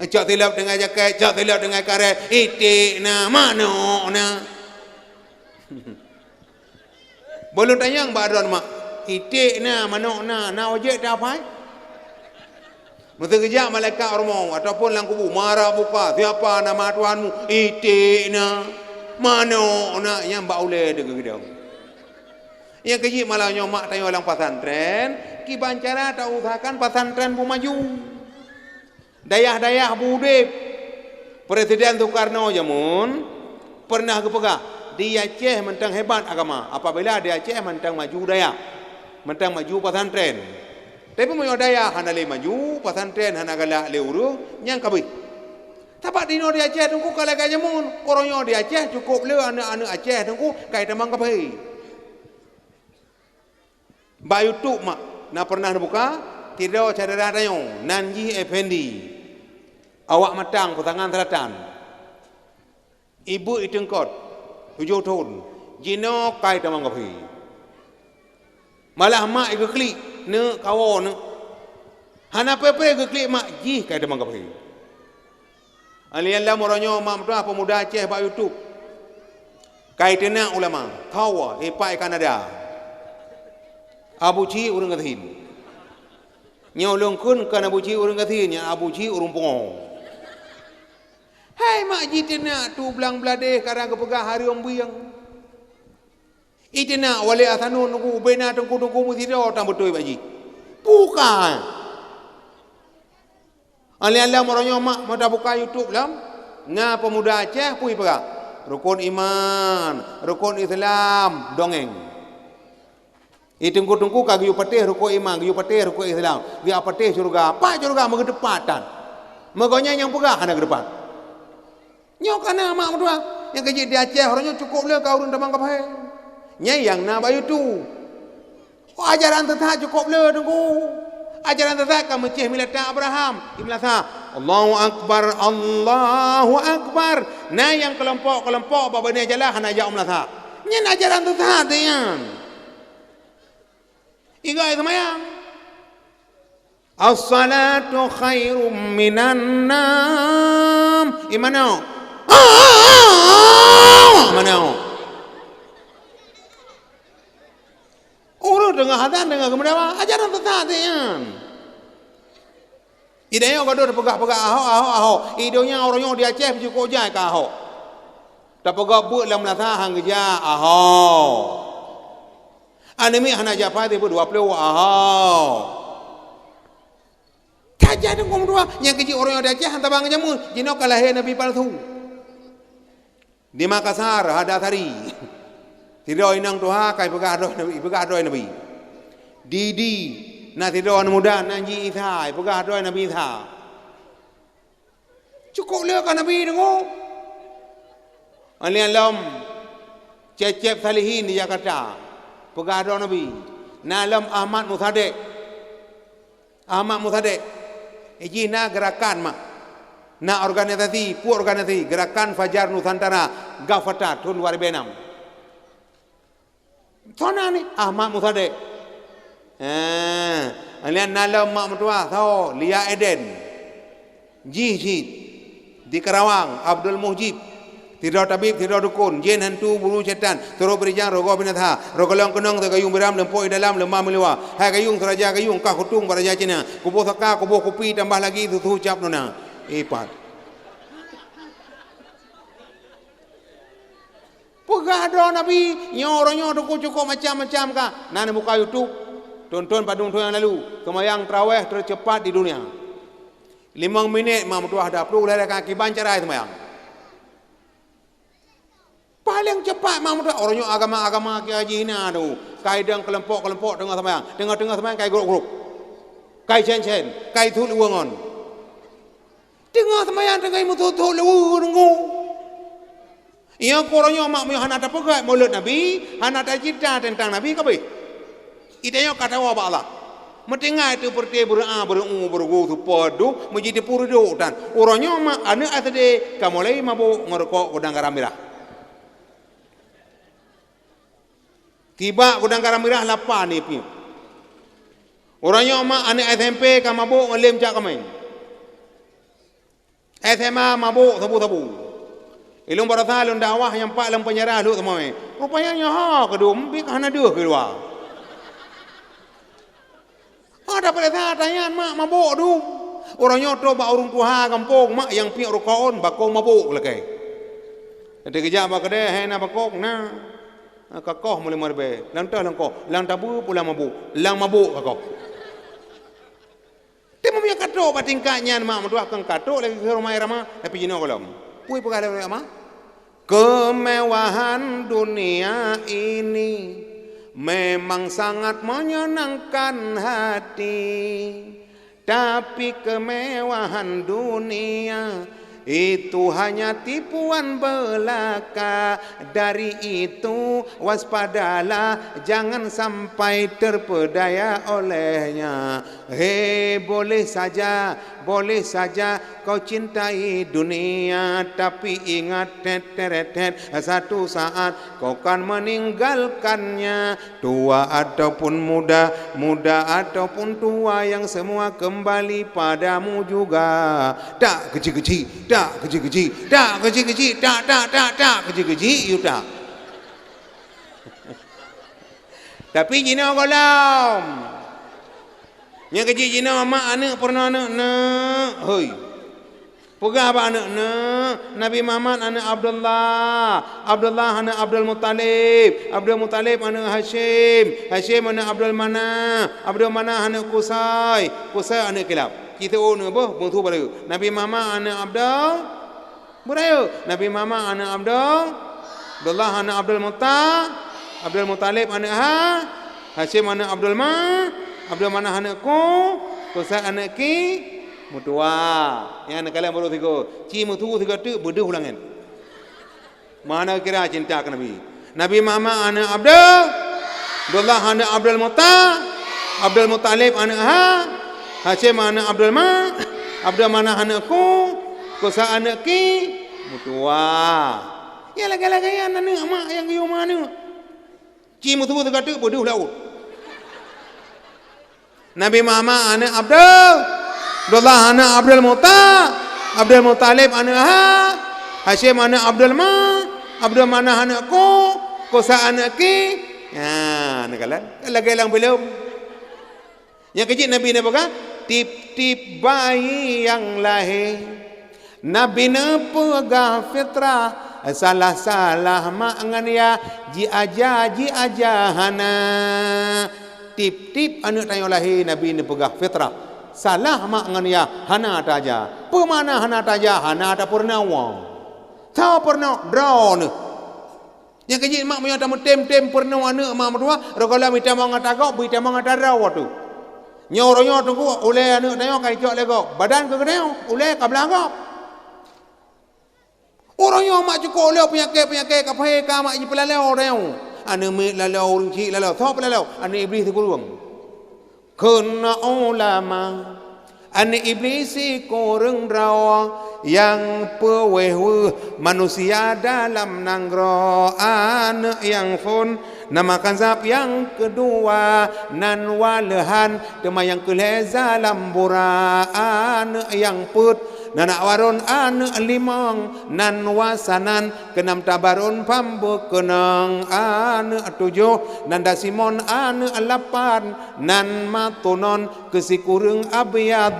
cak tilap dengan jaket cak tilap dengan karet itik na mano na belum tanya mbak Adon mak itik na mano na ojek tak apa mesti kejap malaikat ormo ataupun lang kubu marah buka siapa nama tuanmu itik na mano na yang mbak ule dega gedau yang kejip malahnya mak tanya orang pesantren ki bancara tak usahakan pesantren bu maju dayah budip Presiden Soekarno jamun pernah kepegah di Aceh mentang hebat agama. Apabila di Aceh mentang maju daya, mentang maju pesantren. Tapi moyo daya hana le maju, pesantren hana galak le urung, nyang kabeh. Tapak dino di Aceh tunggu kalau kaya mun, orangnya di Aceh cukup le anak-anak Aceh tunggu kai tamang kabeh. Ba YouTube mak, na pernah buka, tidak cara dayo, Nanji Effendi. Awak matang petangan selatan. Ibu itengkot 7 tahun. Jino kai tamang kabeh. Malah mak ikut klik ne kawo ne. Hana pepe ikut klik mak ji kai tamang kabeh. Alianlah moronyo mak muda pemuda Aceh ba YouTube. Kai tena ulama, kawa pai Kanada. Abu Ci urang kathin. Nyolong kun kan Abu Ci urang kathin nya Abu Ci urung pongo. Hai mak ji tena tu belang belade karang kepegah hari ombiang. Itena wale asanun ku bena tungku musiro tang betul baji. Bukan. Alianlah moronyo mak mata buka YouTube lam. Nga pemuda Aceh pui pega. Rukun iman, rukun Islam, dongeng. Itungku kagiu patih rukun iman, kagiu patih rukun Islam. Dia patih surga, apa surga menghadapatan. Megonya yang pega kana ke depan. Nyok kana mak merdua. Yang kerja di Aceh orangnya cukup le kau urun damang kapai. Nyai yang na bayu tu. Oh, ajaran tetap cukup le tunggu. Ajaran tetap kamu cih milata Abraham. Ibn Lasa. Allahu Akbar, Allahu Akbar. Nah yang kelompok bapa ni jalan hana jauh Lasa. Nyen ajaran tetap dia. Igai semayang. As-salatu khairum minan nam. Imano. Mana? Urut dengan hadan dengan kemudahan ajaran tetatian. Idenya gaduh pegak-pegak aho. Idenya orangnya di Aceh cukup jai ke aho. Tak pegak buat dalam nasa hang kerja aho. Anemi hana japa dia 20 aho. Kajian tu kemudahan yang kerja orang di Aceh hantar bang jamu. Jino kalahir Nabi palsu. Di Makassar ada hari. Tidak inang tuha kai pegah doa Nabi. Didi na tidak muda nanji Isa pegah doa Nabi Isa. Cukup le kan Nabi dengo. Alian lam cecep salihin di Jakarta. Pegah doa Nabi. Nalam Ahmad Musaddiq. Ijina gerakan mak. Na organisasi Gerakan Fajar Nusantara Gafata tahun 2006. Tona ni Ahmad Musaddiq. Alian nalam mak mertua tau Lia Eden. Jihid di Karawang Abdul Muhjib. Tidak tabib, tidak dukun, jin hantu bulu setan, terus berijang rogo binatha, rogolang kenong tegayung beram lempoi dalam lemah meliwa. Hai kayung seraja kayung kah kutung baraja Cina. Kubuh saka, kubuh kopi tambah lagi susu cap nona. Ipat. Pegah doa Nabi, nyorongnya cukup macam-macam kah? Nana buka YouTube, tonton padung yang lalu, semayang tarawih tercepat di dunia. 5 minit mak mertua dah perlu lari kaki bancarai semayang. Paling cepat mak mertua orangnya agama Kiai Hina tu, kaidang kelompok tengah semayang, tengah semayang kai grup, kai chen, kai thul uangon. Tengah semayang tengah mutu thul uangon. Yang korangnya mak mu hana tak pegat mulut Nabi, hana tak cerita tentang Nabi ke baik. Idenya kata wa Allah. Mendengar itu perti bergu tu padu menjadi purdu dan orangnya mak ane asade kamulai mabuk ngerokok gudang garam merah. Tiba gudang garam merah lapar ni pi. Orangnya mak ane SMP kamabuk ngelem cak kamain. SMA mabuk sabu-sabu. Ilung barasa ilung dakwah yang pak dalam penyerah lu semua. Rupanya kedua pik hana dua kedua. Ada pada saat tanya mak mabuk tu. Orangnya tu bak urung tuha kampung mak yang pi rokoon bakong mabuk lekai. Ada kerja bak kedai hena bakong na. Kakoh mulai marbe. Lantah langkoh, lang tabu pula mabuk. Lang mabuk kakoh. Temu punya kato batingkatnya mak mentua kang kato lagi ke rumah irama tapi jino kolam. Pui pegada mak. Kemewahan dunia ini memang sangat menyenangkan hati, tapi kemewahan dunia itu hanya tipuan belaka. Dari itu waspadalah, jangan sampai terpedaya olehnya. Boleh saja kau cintai dunia, tapi ingat satu saat kau kan meninggalkannya. Tua ataupun muda, muda ataupun tua, yang semua kembali padamu juga. Tak kecil-kecil, tak kecil-kecil, tak kecil-kecil, tak kecil-kecil, you tak. Tapi Cina kolam. Yang kecil Cina mak anak pernah anak nak. Hoi. Pegah apa anak nak? Nabi Muhammad anak Abdullah, Abdullah anak Abdul Muttalib, Abdul Muttalib anak Hashim, Hashim anak Abdul Manaf, Abdul Manaf anak Qusay, Qusay anak Kilab. Kita orang apa? Buntu pada. Nabi Muhammad anak Abdul Buraya. Nabi Muhammad anak Abdullah anak Abdul Muttalib anak Hashim anak Abdul Abdul Manaf anak Qusay anak Mutua. Yang anak kalian baru tiga. Mutu tiga tu bodoh ulangan. Mana kira cinta ke Nabi? Nabi Muhammad anak Abdullah anak Abdul Muttalib anak Hashim anak Abdul Manaf anak Qusay anak Mutua. Ya lagi-lagi yang anak mak yang kau mana? Mutu tiga tu bodoh laut. Nabi Muhammad anak Abdullah anak Abdul Muttalib anak Hashim anak Abdul Manaf anak Qusay anak nak kalah lagi lang belum. Yang kecil Nabi ni apa? Tip-tip bayi yang lahir, Nabi ni pegang fitrah. Salah-salah mak ngania ji aja hana. Tip-tip anak tanya lahir, Nabi ni pegang fitrah. Salah mak ngania hana taja. Pemana hana taja? Hana tak pernah wang. Tahu pernah drone. Yang kecil mak punya tamu tem pernah anak mak mertua. Rokala minta mangatago, minta mangatara waktu. Nyorong tu ku oleh anak tanya kai cok lego. Badan ke keneo, oleh ka belakang. Orang yang mak cukup oleh penyakit kapai ka mak ji pelalau tanya. Anak mi lalau rinci lalau. Tahu pelalau? Anak iblis tu kurung. Kena ulama anak iblis kurang rawa yang peweh manusia dalam nanggro. Anak yang fun namakan zap yang kedua nan walehan tema yang keleza lambura. Anak yang put nanak warun anak limang nan wasanan kenam tabarun pambu kenang. Anak tujuh nan dasimon anak lapan nan matunon kesikurung abyadunan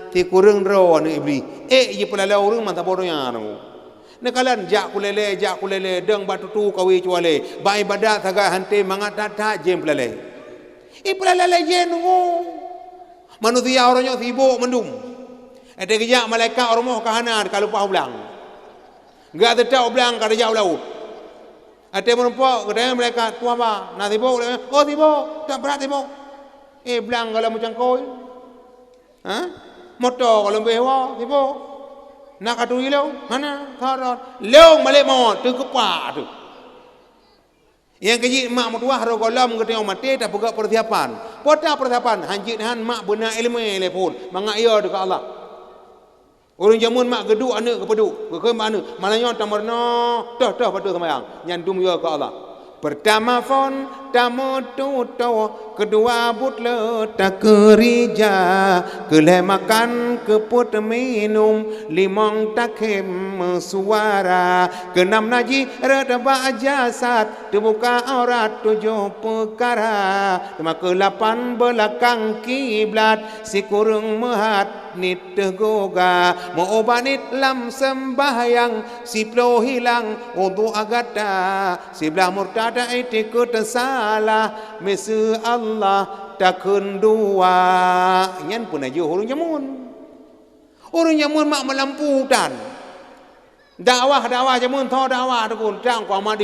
ti kurung ro anak iblis. Je pelalau urang mantap bodohnya tu. Nekalan jak kulele deng batu tu kawi cuale. Ba ibadat agak hante mangat data jem pelale. Pelale jen ngo. Manusia orangnya sibuk mendum. Ada kejak malaikat orang mau kahanan kalau pau belang. Enggak ada tahu belang kada jauh laut. Ada menumpuk kedai malaikat tu apa? Nak sibuk? Oh sibuk, tak berat sibuk. Belang kalau macam koi. Motor kalau bewa sibuk. Nak kadu ilau mana? Tarot. Leung balik mau tu kepak tu. Yang kecil mak mertua harus kolam ketengok mati tak buka persiapan. Pota persiapan hanjit han mak benar ilmu telepon. Mangak ia dekat Allah. Orang jamun mak geduk anak kepeduk. Ke mana? Malanya tamarna dah patu sembahyang. Nyandum ia ke Allah. Pertama fon tamu tuto, kedua butle tak kerja, keleh makan keput minum, limang takem suara, keenam naji reda jasad, terbuka aurat tujuh perkara, ke-8 belakang kiblat, si kurung mehat nit tegoga, mau obanit lam sembahyang, si plo hilang wudu agata, si belah murtad ada ikut salah mesu Allah takun dua. Nyan pun aja orang jamun mak melamputan. dakwah jamun tho dakwah tu kun trang kwa ma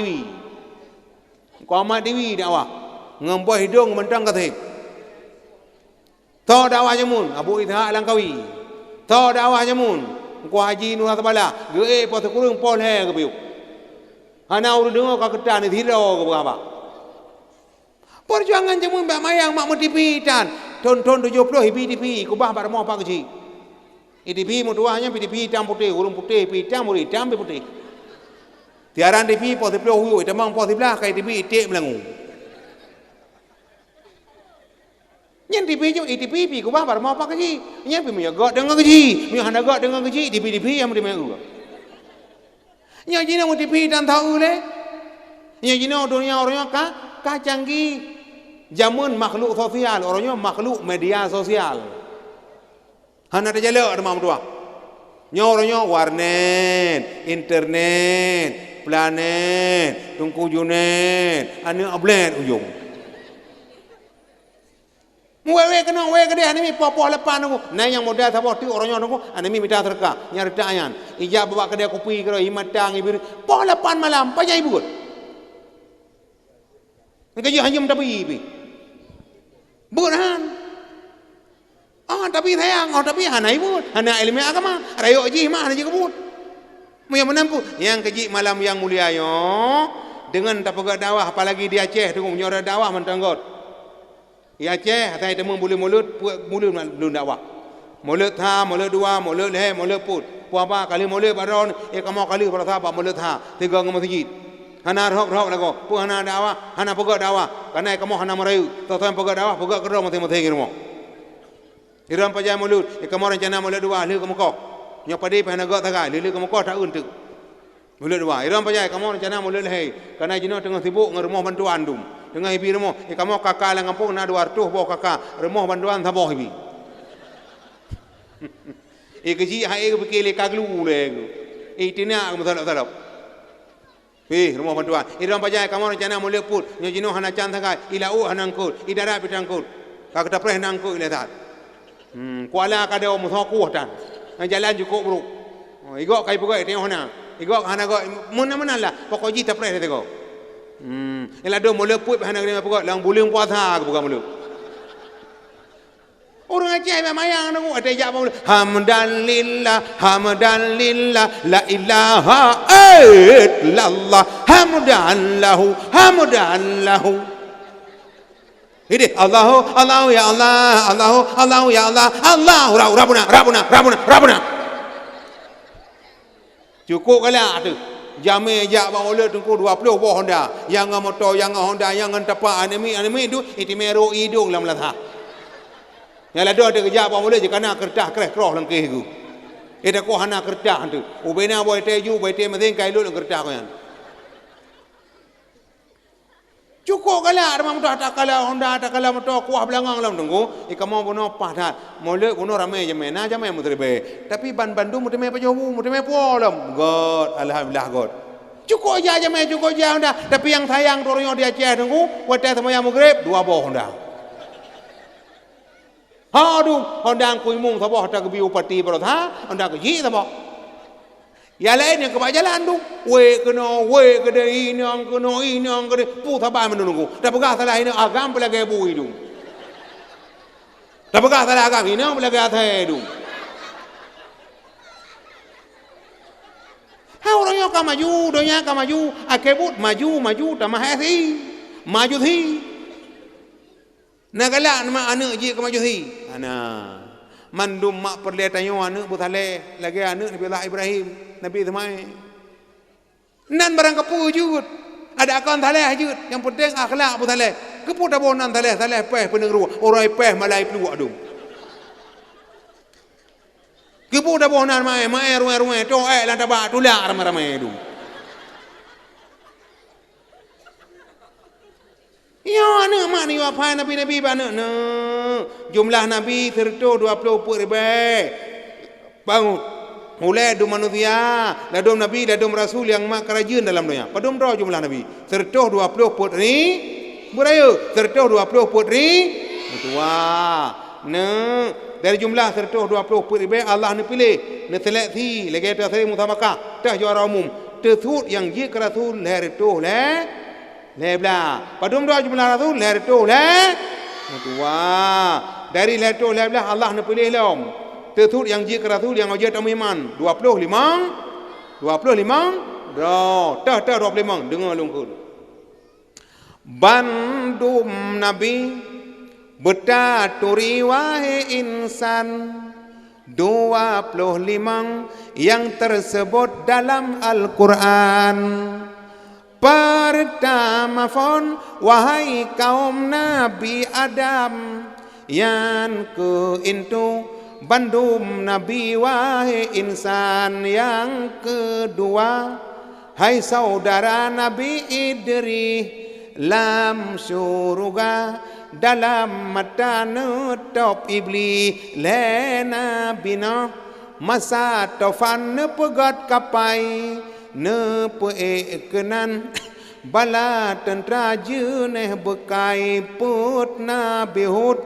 dewi dakwah ngemboi hidung mentang kathik tho dakwah jamun Abu Ithaq Langkawi tho dakwah jamun Ku Haji Nur Tabala ge po kurung pol he ke biu hana uru dengar ka ketan ni thiro ke berapa perjuangan jamun ba mayang mak mutipi tan ton 70 hibi ku bah bar mo pa ke IDP mutuahnya PDP hitam putih, urung putih, hitam putih. Tiaran DP positif huyu, demang positif lah kayak DP itik melangu. Nyen DP je IDP ku bah bar mau apa keji. Nyen pi me gak dengan keji, me handa gak dengan keji DP yang mesti mengu. Nyen jina DP dan tahu le. Nyen jina dunia orangnya ka canggih. Zaman makhluk sosial, orangnya makhluk media sosial. Hana ada jala ada mamu tua. Nyornya warnet, internet, planet, tungku junet, anu ablet ujung. Wewe kena wewe kede ane mi popo lepan aku. Nai yang modal sabo ti orangnya aku ane mi minta terka, nyari tayan. Ija bawa kede kopi kero himatang ibir. Po lepan malam pajai buat. Ngaji hanyum tapi ibi. Bukan. Tapi sayang, tapi hana ibu, hana ilmu agama, rayo ji mah hana juga but. Mu yang menampu, yang keji malam yang mulia yo, dengan tak pegat dakwah, apalagi di Aceh, tunggu menyora dakwah mentanggot. Di Aceh, saya temu mulut belum dakwah. Mulut ha, mulut dua, mulut leh, mulut put. Puapa kali mulut baron, kamu kali pada apa mulut ha, tiga ngomong masjid. Hana roh lagu, pu hana dakwah, hana pegat dakwah, karena kamu hana merayu, tahu yang pegat dakwah, pegat kerja mati rumah. Iram pajai mulut, kamu rencana mulut dua, lihat kamu kau. Yang pada pihak negara tagai, lihat kamu kau tak untuk. Mulut dua, iram pajai kamu rencana mulut leh, karena jenuh tengah sibuk ngerumah bantuan dum. Tengah hibi rumah, kamu kakak lang kampung nak dua tuh bawa kakak rumah bantuan thaboh hibi. Kecil hai berkeli kaglu leh. Tina kamu talap. Rumah bantuan. Iram pajai kamu rencana mulut put, yang jenuh hana can tagai, ilau hanangkut, idara pitangkut. Kak kita pernah nangkut iletat. Kuala kada o musa ku tan jalan cukup bro igok kai pegoi tengok hana igok hana go mana lah pokok ji tapre te go ela do mole put hana ngene pegoi lang buling puasa ke bukan mulu orang Aceh mayang nang ada jak mulu hamdan lillah la ilaha illallah hamdan lahu Ini Allahu ya Allah, Allahu ya Allah, Rabbuna. Cukup kala tu. Jame jak bang oleh tungku 20 buah Honda. Yang motor, yang Honda, yang tepak anime tu itimero hidung lam latha. Yang lado ada kerja bang oleh je kana kertas kreh-kroh lang ke tu. Ida ko hana kertas tu. Ubena boy teju, boy te mending kai lu kertas ko yan. Cukup kala ada motor tak kala Honda tak kala motor kuah belangang lam tunggu ikamu bono padat mole bono ramai jamena jamai mutrebe tapi Bandung mutrebe pajowu mutrebe polam god alhamdulillah god cukup aja jamai cukup aja Honda tapi yang sayang tornya di Aceh tunggu wate semaya maghrib 2 buah Honda aduh Honda kuimung sabah tak bi upati berot ha Honda keji sabah ya lain yang kebaca jalan tu, we kena ini ang kena pu thabai menunggu. Dah pegah salah ini agam pelagi bu itu. Dah pegah salah agam ini pelagi athai itu. Ha orang yang maju, donya maju, akebut maju tamah maju thi. Nagala nama anak je maju thi. Anak. Mandum mak perlihatannya anak butale lagi anak Nabi Allah Ibrahim Nabi Ismail nan barang kepu jut ada akan thaleh jut yang penting akhlak butale kepu dah bonan thaleh peh penengru orang peh malai pluak dum kepu dah bonan mai ruai to lan tabak tulak ramai dum ya anak mak ni apa nabi anak jumlah nabi 120 ribu bangun mulai dum manusia ladum nabi ladum rasul yang mak kerajaan dalam dunia padum ro jumlah nabi 120 ni burayo 120 ni tua dari jumlah 120 ribu Allah ni pilih ni seleksi lagi tu saya mutabakah teh juara umum tertut yang ji ke Rasul leher itu lebla padum doa jumlah Rasul leher itu tua dari leher itu lebla Allah nak pilih lom tertut yang ji ke Rasul yang ajar tamu iman 25 teh 25 dengar lungkul bandum Nabi betaturi wahai insan 25 yang tersebut dalam Al-Quran. Pertama fon wahai kaum Nabi Adam, yang keintu bandum Nabi wahai insan, yang kedua hai saudara Nabi Idris lam syuruga dalam mata nutup iblis lena bina masa tofan nepegat kapai nepekenan bala tentera jeneh bekai put Nabi Hud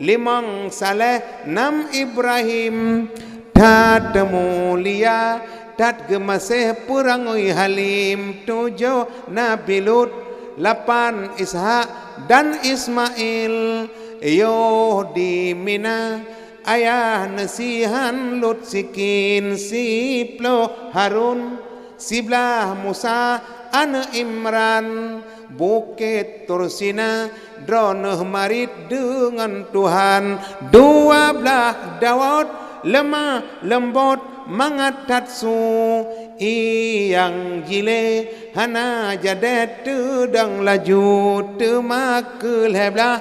5 Saleh 6 Ibrahim tat mulia tat gemasih perangoi Halim 7 Nabi Lut 8 Ishak dan Ismail yo di Mina ayah nasihan Lut Sikin 10 Harun 11 Musa an Imran Bukit Tursina droneh marit dengan Tuhan 12 Daud lemah lembut mangatatsu yang jile hana jadet tudang laju temakul heblah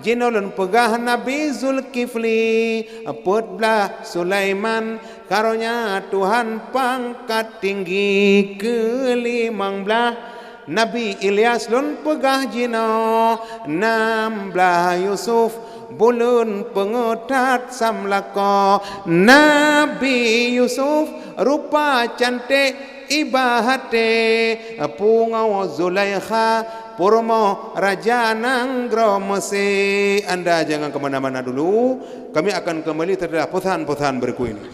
jinolun pegah Nabi Zulkifli putblah Sulaiman karunia Tuhan pangkat tinggi ke-15 Nabi Ilyas lun pegah jino 16 Yusuf bulun pengutat samlako Nabi Yusuf rupa cantik ibahate pungau Zulaikha purmo raja Nanggro Mesir. Anda jangan kemana-mana dulu, kami akan kembali terhadap pesan-pesan berikut ini.